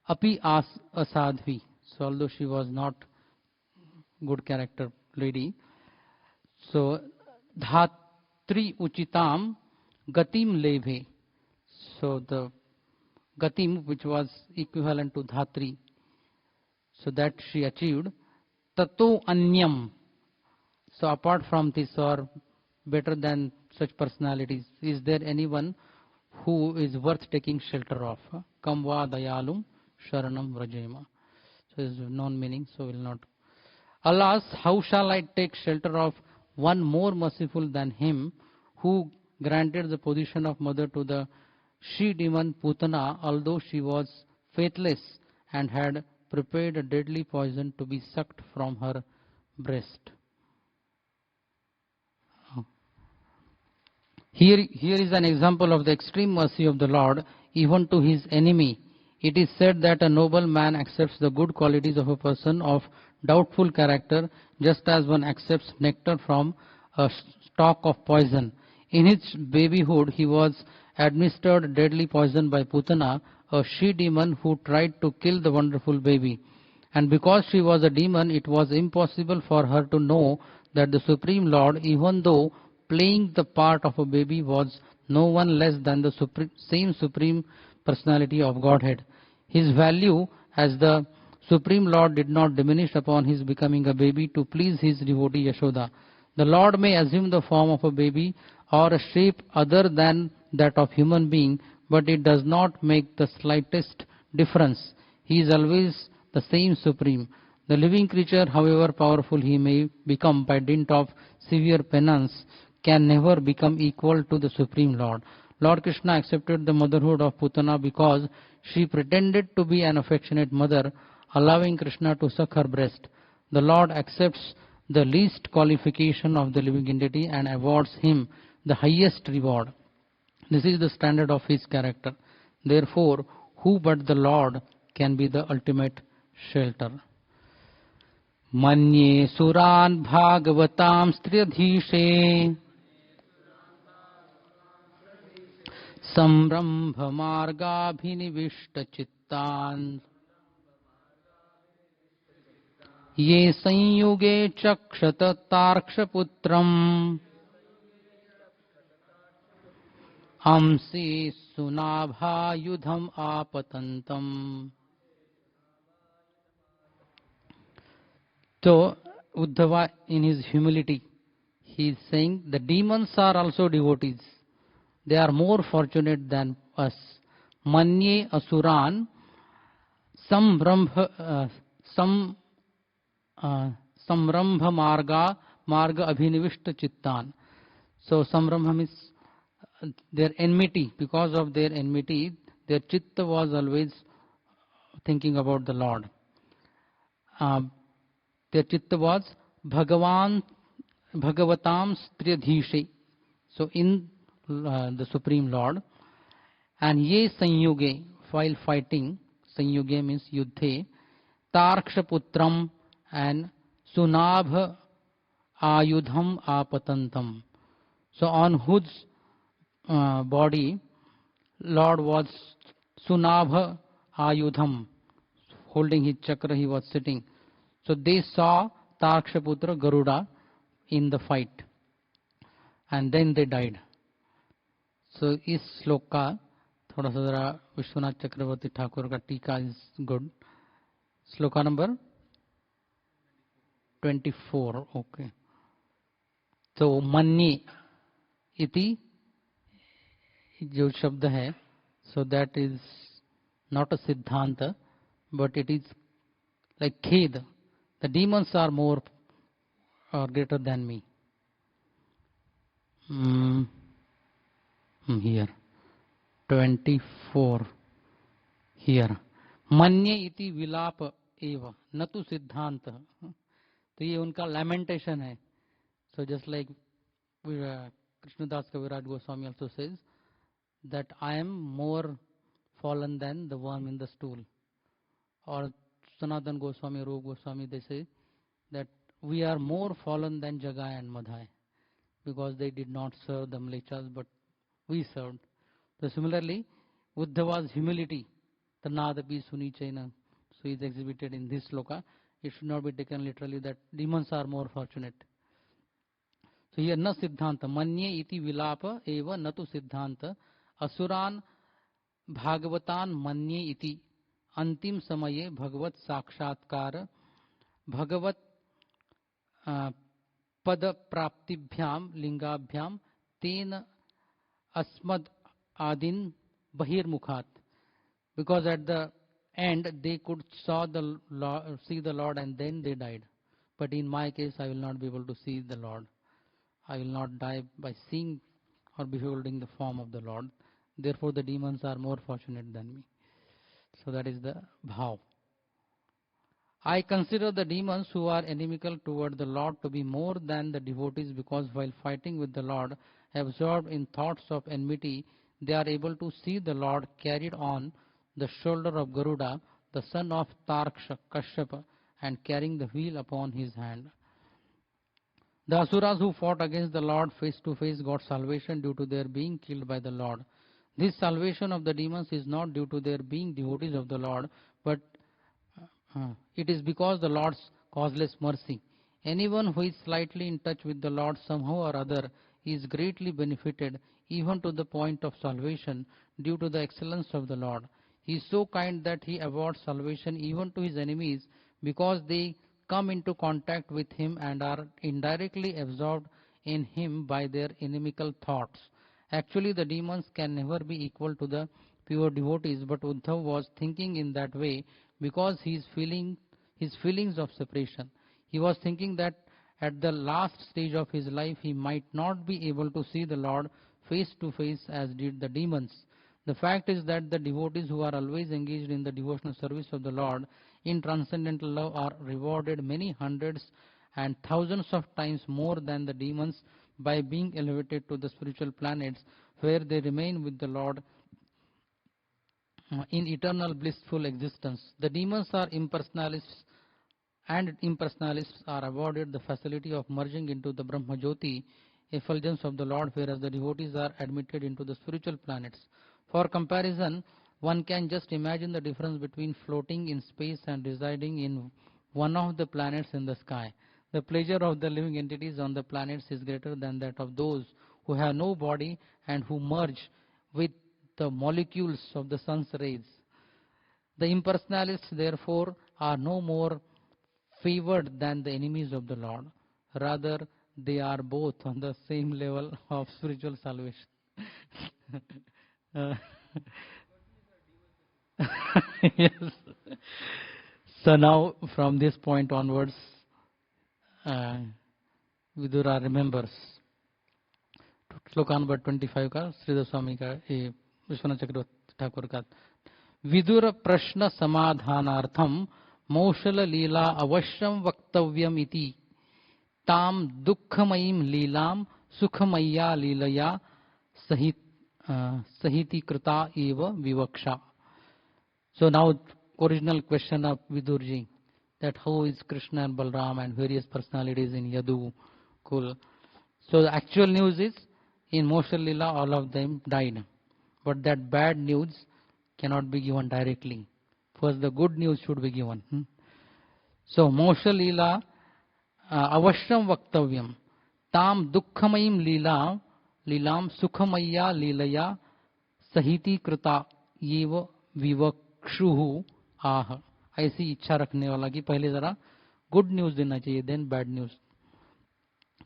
Api Asadvi. So although she was not good character lady, so Dhatri Uchitam Gatim Leve. So the Gatim, which was equivalent to Dhatri, so that she achieved. Tato Anyam. So apart from this, or better than such personalities, is there anyone who is worth taking shelter of? Kamva Dayalum Sharanam Vrajema. So is non-meaning, so will not. Alas, how shall I take shelter of one more merciful than him, who granted the position of mother to the she-demon Putana, although she was faithless and had prepared a deadly poison to be sucked from her breast. Here is an example of the extreme mercy of the Lord, even to his enemy. It is said that a noble man accepts the good qualities of a person of doubtful character, just as one accepts nectar from a stalk of poison. In his babyhood, he was administered deadly poison by Putana, a she-demon who tried to kill the wonderful baby. And because she was a demon, it was impossible for her to know that the Supreme Lord, even though playing the part of a baby, was no one less than the same Supreme Personality of Godhead. His value as the Supreme Lord did not diminish upon his becoming a baby to please his devotee Yashoda. The Lord may assume the form of a baby or a shape other than that of human being, but it does not make the slightest difference. He is always the same Supreme. The living creature, however powerful he may become by dint of severe penance, can never become equal to the Supreme Lord. Lord Krishna accepted the motherhood of Putana because she pretended to be an affectionate mother, allowing Krishna to suck her breast. The Lord accepts the least qualification of the living entity and awards him the highest reward. This is the standard of his character. Therefore, who but the Lord can be the ultimate shelter? Manye suran bhagavatam striyadhishe samrambha margabhinivishta chittan ye sanyuge chakshata tarkshaputram amsi sunabha yudham apatantam. So Uddhava, in his humility, he is saying the demons are also devotees. They are more fortunate than us. Manye asuran samrambha marga abhinivishta chittan. So samrambha means their enmity. Because of their enmity, their chitta was always thinking about the Lord. Their chitta was Bhagavan Bhagavatam Striyadhishe. So in the Supreme Lord. And ye sanyuge, while fighting, sanyuge means yuddhe, tarkshaputram and sunabha ayudham apatantam. So on whose body Lord was sunabha ayudham, holding his chakra, he was sitting. So they saw Tarshaputra Garuda in the fight, and then they died. So इस श्लोक का थोड़ा सा जरा विश्वनाथ चक्रवर्ती ठाकुर का टीका is good. Shloka number 24. Okay. तो मन्ये इति जो शब्द है, so that is not a siddhanta, but it is like khed. The demons are more or greater than me. Here 24 here manye iti vilapa eva natu siddhanta. तो ये उनका lamentation है. So just like Krishnadas Kaviraj Goswami also says that I am more fallen than the worm in the stool, or Sanatan Goswami, Rup Goswami, they say that we are more fallen than Jagai and Madhai because they did not serve the Mlechas, but we served. So similarly, Uddhava's humility, Tanadapi Sunichaina, so is exhibited in this sloka. It should not be taken literally that demons are more fortunate. So here na siddhanta, manye iti vilapa eva natu siddhanta, asuran bhagavatan manye iti, antim samaye bhagavat sakshatkar, bhagavat pada praptibhyam lingabhyam ten asmad adin bahirmukhat. Because at the end they could see the Lord and then they died. But in my case, I will not be able to see the Lord. I will not die by seeing or beholding the form of the Lord. Therefore, the demons are more fortunate than me. So that is the bhav. I consider the demons who are inimical toward the Lord to be more than the devotees, because while fighting with the Lord, absorbed in thoughts of enmity, they are able to see the Lord carried on the shoulder of Garuda, the son of Kashyapa, and carrying the wheel upon his hand. The Asuras who fought against the Lord face to face got salvation due to their being killed by the Lord. This salvation of the demons is not due to their being devotees of the Lord, but it is because the Lord's causeless mercy. Anyone who is slightly in touch with the Lord somehow or other is greatly benefited, even to the point of salvation, due to the excellence of the Lord. He is so kind that he awards salvation even to his enemies, because they come into contact with him and are indirectly absorbed in him by their inimical thoughts. Actually, the demons can never be equal to the pure devotees, but Uddhav was thinking in that way because he is feeling his feelings of separation. He was thinking that at the last stage of his life he might not be able to see the Lord face to face as did the demons. The fact is that the devotees who are always engaged in the devotional service of the Lord in transcendental love are rewarded many hundreds and thousands of times more than the demons by being elevated to the spiritual planets, where they remain with the Lord in eternal blissful existence. The demons are impersonalists, and impersonalists are awarded the facility of merging into the Brahma Jyoti effulgence of the Lord, whereas the devotees are admitted into the spiritual planets. For comparison, one can just imagine the difference between floating in space and residing in one of the planets in the sky. The pleasure of the living entities on the planets is greater than that of those who have no body and who merge with the molecules of the sun's rays. The impersonalists, therefore, are no more favored than the enemies of the Lord. Rather, they are both on the same level of spiritual salvation. Yes. So now, from this point onwards, Vidura remembers. Shloka number 25 का श्रीधर स्वामी का विश्वनाथ चक्रवर्ती ठाकुर का विदुर प्रश्न समाधानार्थम मौशल लीला अवश्यम वक्तव्यम इति ताम दुःखमयीं लीलाम सुखमय्या लीलया सहिति कृता एव विवक्षा. So now original question of Vidurji, that how is Krishna and Balram and various personalities in Yadu Kul. So the actual news is in Moshal Lila all of them died, but that bad news cannot be given directly. First the good news should be given. So Moshal Lila avashyam vaktavyam tam dukkhamayim lilam sukhamayya lilaya sahiti krita yev vivakshuhu आह. ऐसी इच्छा रखने वाला कि पहले जरा good news देना चाहिए, then bad news.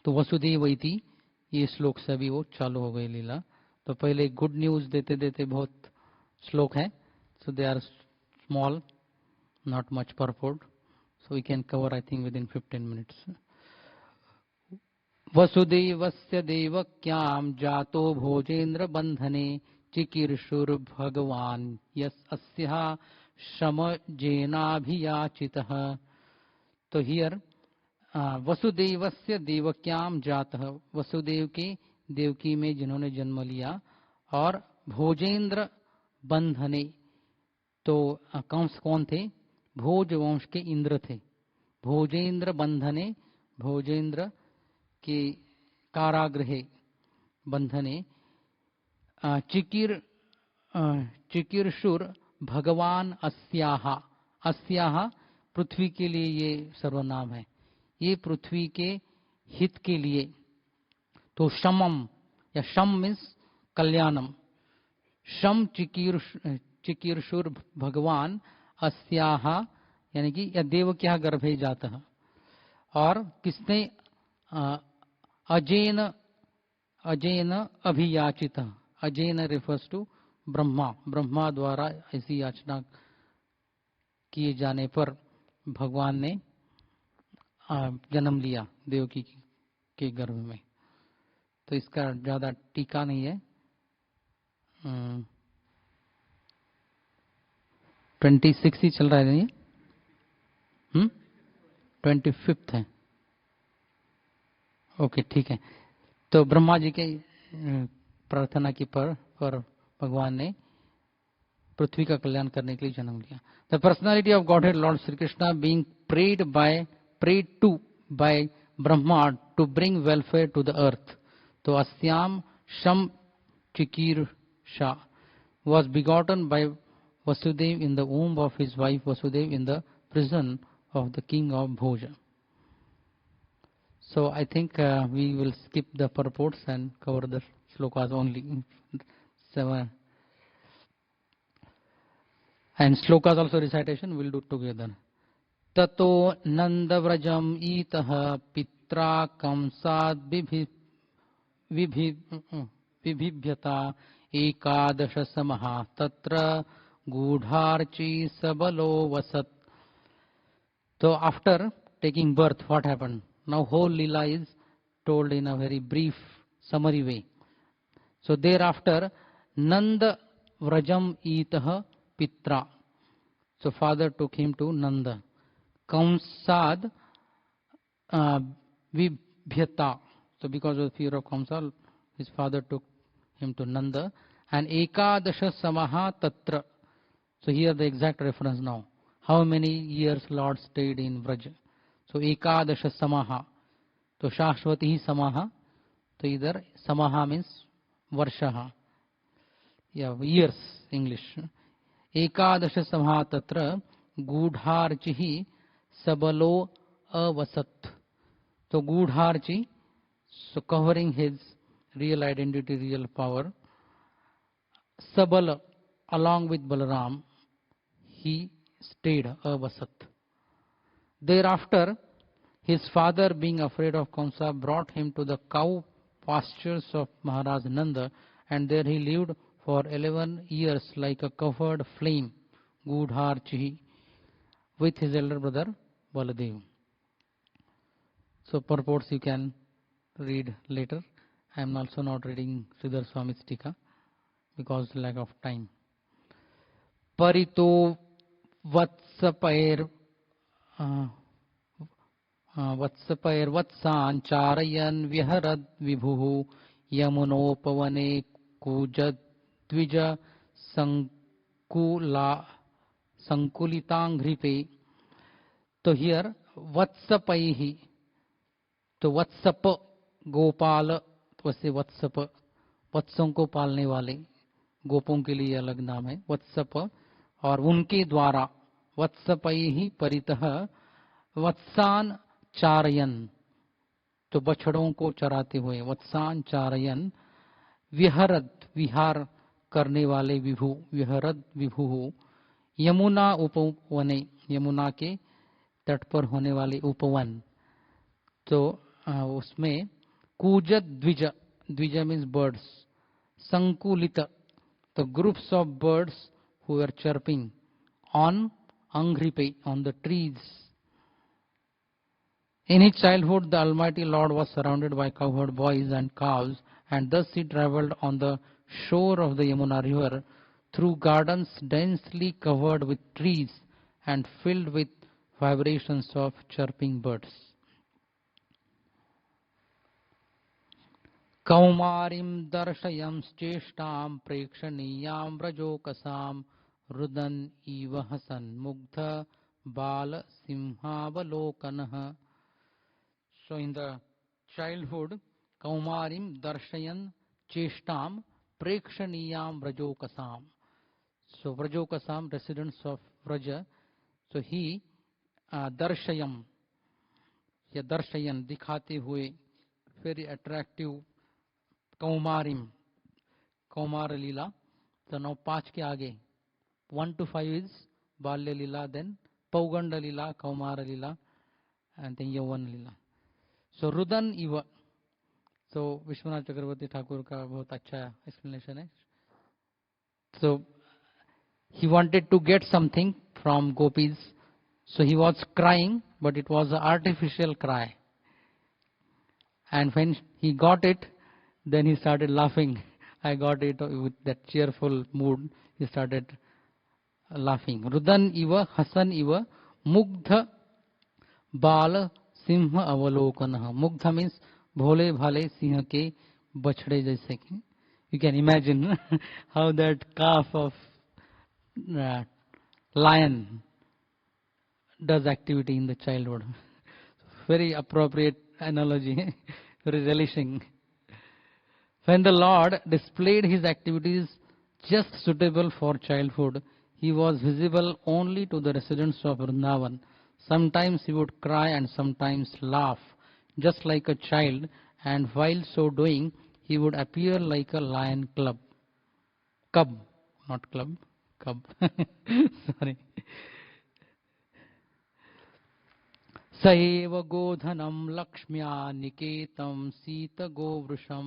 तो वसुदेव इति ये श्लोक से अभी वो चालू हो गई लीला. तो पहले गुड न्यूज देते देते बहुत श्लोक है. So they are small, not much purport, so we can cover I think within 15 minutes. वसुदेवस्य देवक्याम जातो भोजेन्द्र बंधने चिकीर्षुर भगवान यस अस्या श्रमजेनाभियाचितः. तो हियर वसुदेवस्य देवक्याम जातः, वसुदेव के देवकी में जिन्होंने जन्म लिया, और भोजेन्द्र बंधने, तो कंस कौन थे? भोज वंश के इंद्र थे। भोजेंद्र बंधने, भोजेंद्र के कारागृहे बंधने, चिकीर्षुर भगवान अस्याह, अस्याह पृथ्वी के लिए ये सर्वनाम है, ये पृथ्वी के हित के लिए। तो शमम या शम मीन्स कल्याणम, शम चिकीर्षुर भगवान अस्याह यानी कि यह देव क्या गर्भे जाता। और किसने अजेन, अजेन अभियाचित, अजेन रिफर्स टू ब्रह्मा, ब्रह्मा द्वारा ऐसी याचना किए जाने पर भगवान ने जन्म लिया देवकी के गर्भ में। तो इसका ज्यादा टीका नहीं है। 26 ही चल रहा है, ये 25 है। ओके ठीक है। तो ब्रह्मा जी के प्रार्थना की पर भगवान ने पृथ्वी का कल्याण करने के लिए जन्म लिया। The personality of Godhead Lord Shri Krishna being prayed to by Brahma to bring welfare to the earth. तो अस्याम शम चिकीर्षा was begotten by Vasudev in the womb of his wife Vasudev in the prison of the king of Bhoja. So I think we will skip the purports and cover the slokas only. 7 and slokas also recitation we'll do together. Tato Nandavrajam itah pitra kamsad vibhyata ekadasha samaha tatra gudharchi sabalo vasat. So after taking birth, what happened? Now whole lila is told in a very brief summary way. So thereafter Nanda Vrajam itah pitra. So father took him to Nanda. Kamsad vibhyata. So because of the fear of Kamsa, his father took him to Nanda. And ekadasha samaha tatra. So here the exact reference now. How many years Lord stayed in Vraj? So ekadasha samaha. तो शाश्वती ही समाहा, तो इधर समाहा means वर्षः या years English. एकादश समाहा तत्र गूढ़ार्चिः सबलो अवसत्। तो गूढ़ार्चि, so covering his real identity, real power. Sabala, along with Balaram, he stayed avasat. Thereafter, his father, being afraid of Kamsa, brought him to the cow pastures of Maharaj Nanda, and there he lived for 11 years like a covered flame, Gudharchi, with his elder brother Baladev. So purports you can read later. I am also not reading Sridhar Swami's Tika because lack of time. Parito Vatsapair Vatsapair Vatsan Charayan Viharad Vibhuhu Yamunopavane Kujad Dvija Sankulitangripe. So here Vatsapaihi. तो वत्सप गोपाल, वैसे वत्सप वत्सों को पालने वाले, गोपों के लिए अलग नाम है वत्सप, और उनके द्वारा वत्सपै ही परितः वत्सान चारयन, तो बछड़ों को चराते हुए वत्सान चारयन, विहरद विहार करने वाले विभु, विहरद विभु, यमुना उपवने, यमुना के तट पर होने वाले उपवन। तो उसमें कूजत द्विज, द्विज मीन्स बर्ड्स, संकुलित, the groups of birds who were chirping on Angripe, on the trees. In his childhood, the Almighty Lord was surrounded by cowherd boys and cows, and thus he travelled on the shore of the Yamuna river through gardens densely covered with trees and filled with vibrations of chirping birds. Kaumarim darshayam cheshtam prekshaniyaam vrajokasam rudan iva hasan mugdha bala simhavalokanah. So in the childhood, Kaumarim darshayan cheshtam prekshaniyam vrajokasam. So vrajokasam, residents of Vraja, so he darshayam, या दर्शयन दिखाते हुए very attractive कौमारिम, कौमार लीला. तो now 5 के आगे 1 to 5 is बाल्य लीला, then पौगंड Leela, Kaumara Leela, and then यौवन लीला. So रुदन इव, so विश्वनाथ चक्रवर्ती ठाकुर का बहुत अच्छा explanation है. So he wanted to get something from gopis, so he was crying, but it was an artificial cry. And when he got it, then he started laughing. I got it with that cheerful mood. He started laughing. Rudan iva, hasan iva, mugdha bala simha avalokanaha. Mugdha means bhole bhale simha ke bachde jaise. You can imagine how that calf of lion does activity in the childhood. Very appropriate analogy, very relishing. When the Lord displayed his activities just suitable for childhood, he was visible only to the residents of Vrindavan. Sometimes he would cry and sometimes laugh, just like a child, and while so doing, he would appear like a lion cub. Cub, not club, cub. Sorry. सएव गोधनं लक्ष्म्या निकेतं सीतगोवृषं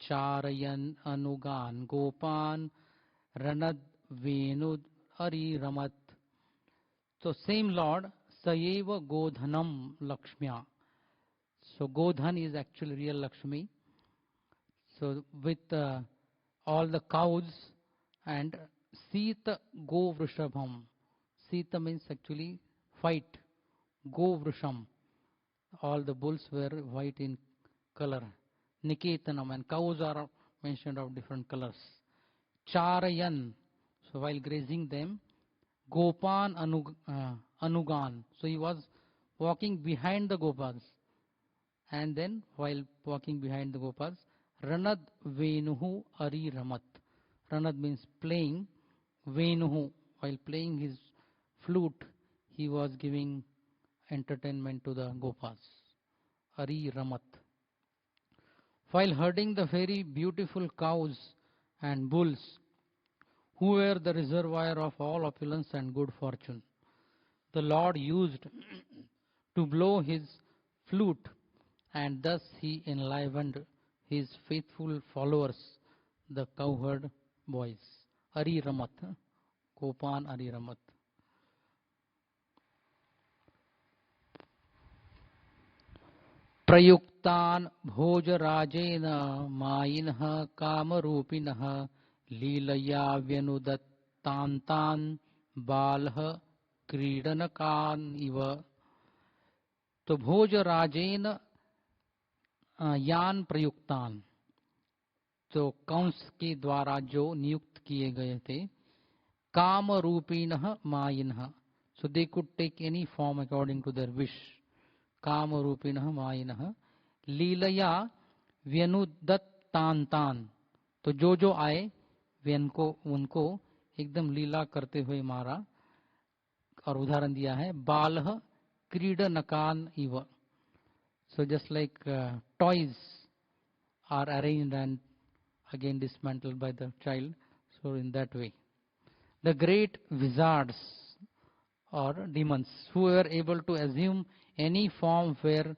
चारयन् अनुगान् गोपान् रणद्वेनुद् हरिरमत्. So same Lord, Saeva Godhanam Lakshmya. So Godhan is actually real Lakshmi. So with all the cows and Sita Govrishabham. Sita means actually white. Govrisham. All the bulls were white in color. Niketanam, and cows are mentioned of different colors. Charayan, so while grazing them. Gopan Anugan, so he was walking behind the Gopas. And then while walking behind the Gopas, Ranad Venuhu Ari Ramat. Ranad means playing. Venuhu, while playing his flute, he was giving entertainment to the Gopas. Ari Ramat. While herding the very beautiful cows and bulls, who were the reservoir of all opulence and good fortune, the Lord used to blow his flute, and thus he enlivened his faithful followers, the cowherd boys. Ari Ramat, Kopan Ari Ramat. प्रयुक्तान् भोजराजेन मायिनः कामरूपिणः लीलया व्यनुदत्तान्तान् बालः क्रीडनकान् इव. तो भोजराजेन यान प्रयुक्तान, तो कंस के द्वारा जो नियुक्त किए गए थे. कामरूपिणः मायिनः, so they could take any form according to their wish. कामरूपिणः मायिनः लीलया व्यनुदत्तान्तान्, तो जो जो आए वे उनको एकदम लीला करते हुए मारा. और उदाहरण दिया है बालः क्रीडनकान इव. So just like toys are arranged and again dismantled by the child, so in that way. The great wizards or demons who were able to assume any form were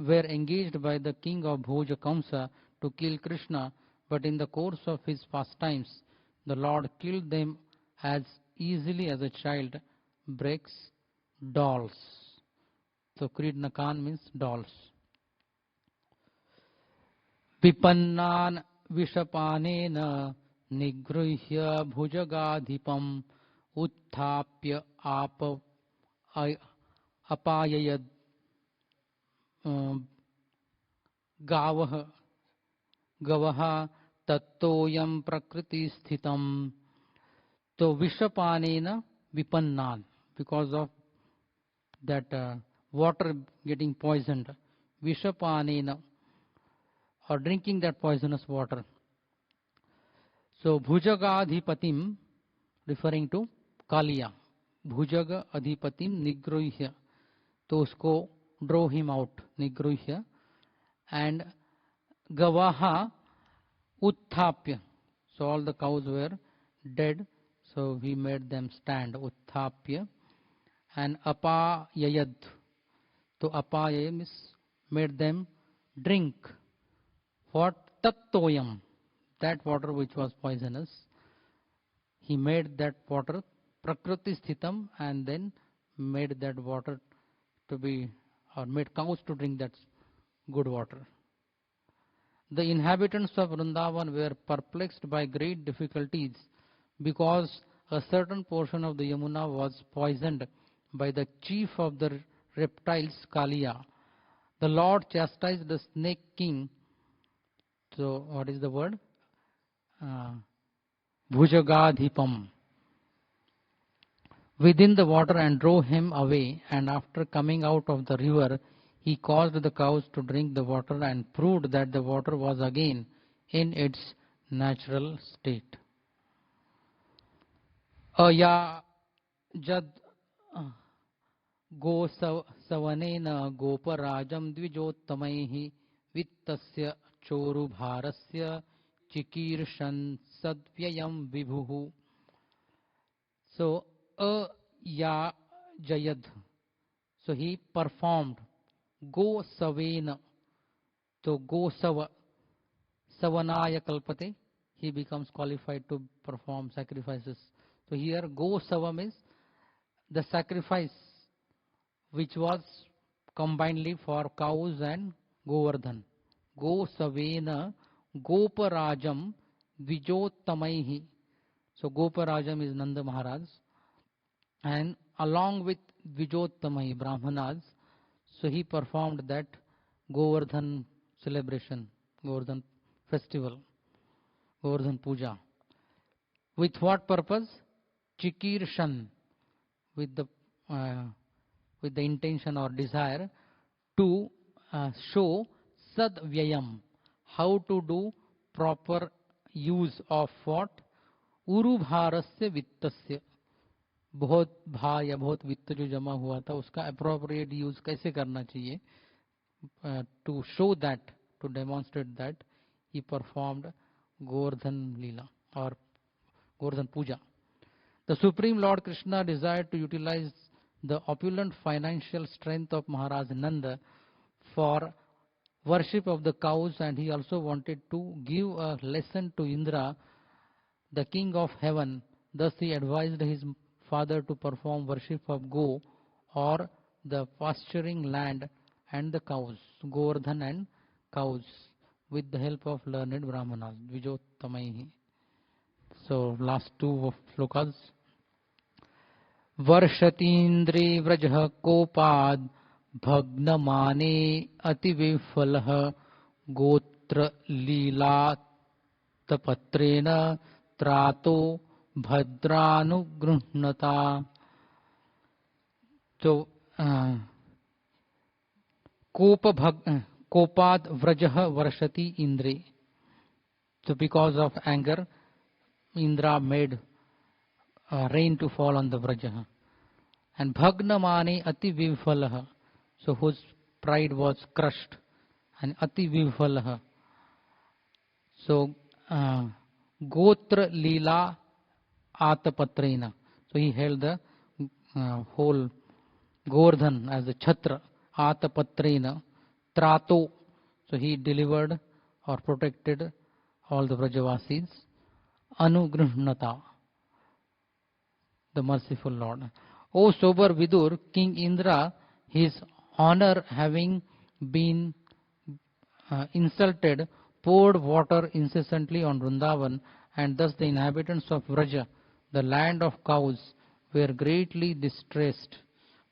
engaged by the king of Bhoja Kamsa to kill Krishna, but in the course of his pastimes, the Lord killed them as easily as a child breaks dolls. So Kridnakan means dolls. Vipannan vishapanena nigruhya bhujagadhipam utthapya apayayad gavaha tattoyam prakriti sthitam. So vishapanena vipannan, because of that water getting poisoned, vishapanena, or drinking that poisonous water. So Bhujagadhipatim, referring to Kaliya, Bhujaga Adhipatim Nigruhya, तो उसको drove him out, Nigruhya, and Gavaha Utthapya, so all the cows were dead, so he made them stand, Utthapya, and Apayayad, so Apayaya means made them drink. What? Tattoyam, that water which was poisonous, he made that water Prakriti Sthitam, and then made that water to be, or made cows to drink that good water. The inhabitants of Vrindavan were perplexed by great difficulties because a certain portion of the Yamuna was poisoned by the chief of the reptiles, Kaliya. The Lord chastised the snake king. So what is the word? Bhujagadhipam. Within the water and drove him away, and after coming out of the river, he caused the cows to drink the water and proved that the water was again in its natural state. Aya jad go savanena goparajam dvijottamaihi vittasya choru bharasya chikirshan sadvyayam vibhuhu. So ya jayad, so he performed go savena, so go savanaya kalpate, he becomes qualified to perform sacrifices. So here go sava means the sacrifice which was combinedly for cows and Govardhan. Go savena goparajam vijottamaihi. So Goparajam is Nanda Maharaj, and along with Vijottamai Brahmanas, so he performed that Govardhan celebration, Govardhan festival, Govardhan Puja. With what purpose? Chikirshan, with the intention or desire to show Sadvyayam, how to do proper use of what? उरुभारस्य वित्तस्य, बहुत भा या बहुत वित्त जो जमा हुआ था उसका appropriate use कैसे करना चाहिए, to show that, to demonstrate that, he performed Govardhan Leela or Govardhan Puja. The Supreme Lord Krishna desired to utilize the opulent financial strength of Maharaj Nanda for worship of the cows, and he also wanted to give a lesson to Indra, the king of heaven. Thus he advised his father to perform worship of Go, or the pasturing land, and the cows, Govardhan and cows, with the help of learned Brahmanas, Vijottamaihi. So last two slokas. Varshatindri vrajah kopad bhagnamane ativifalah gotra lila tapatrena trato bhadranugrunata. So kopad vrajah varshati indri. So because of anger, Indra made rain to fall on the Vrajaha. And Bhagnamane Ati Vivfalaha, so whose pride was crushed. And Ati Vivfalaha, so Gotra Leela Atapatrena, so he held the whole Govardhan as a Chhatra. Atapatrena Trato, so he delivered or protected all the Vrajavasis. Anugruhnata, the merciful Lord. O sober Vidur, King Indra, his honor having been insulted, poured water incessantly on Vrindavan, and thus the inhabitants of Vraja, the land of cows, were greatly distressed.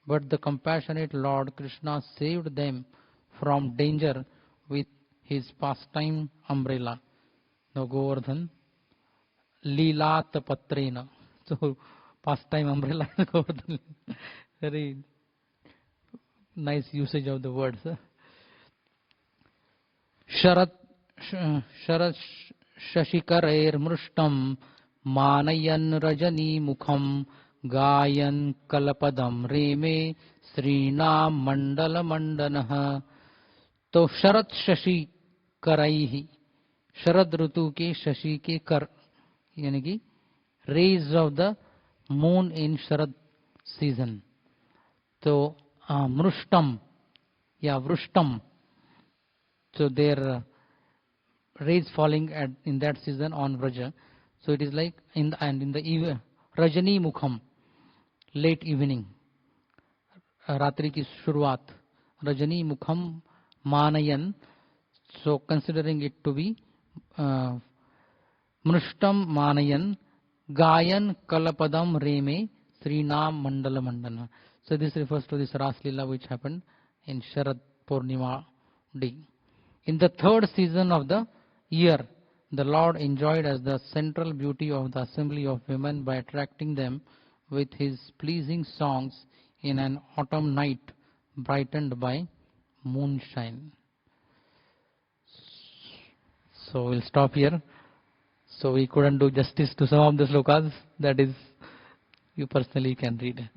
But the compassionate Lord Krishna saved them from danger with his pastime umbrella, the Govardhan Leelata Patrena. So pastime umbrella Govardhan. Very nice usage of the words. Sharat Sharat Shashikarer Mrushtam Manayan Rajani Mukham Gayan Kalapadam Reme Srinam Mandala Mandanah. तो शरद शशि कराई ही, शरद ऋतु के शशि के कर यानी कि rays of the moon in Sharad season. तो मृष्टम या वृष्टम, so their rays falling in that season on Vraja. So it is like in the Rajani Mukham, late evening, Ratri ki Shuruat, Rajani Mukham Manayan. So considering it to be Mrushtam Manayan Gayan Kalapadam Reme Srinam Mandala Mandana. So this refers to this Ras Lila which happened in Sharad Purnima day. In the third season of the year, the Lord enjoyed as the central beauty of the assembly of women by attracting them with his pleasing songs in an autumn night brightened by moonshine. So we'll stop here. So we couldn't do justice to some of the slokas. That is, you personally can read.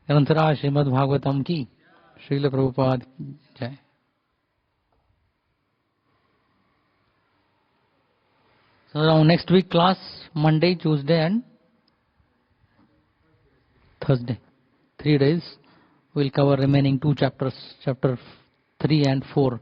Granthara Srimad Bhagavatam ki, Srila Prabhupada Jai. So now next week class, Monday, Tuesday and Thursday. 3 days. We'll cover remaining 2 chapters, chapter 3 and 4.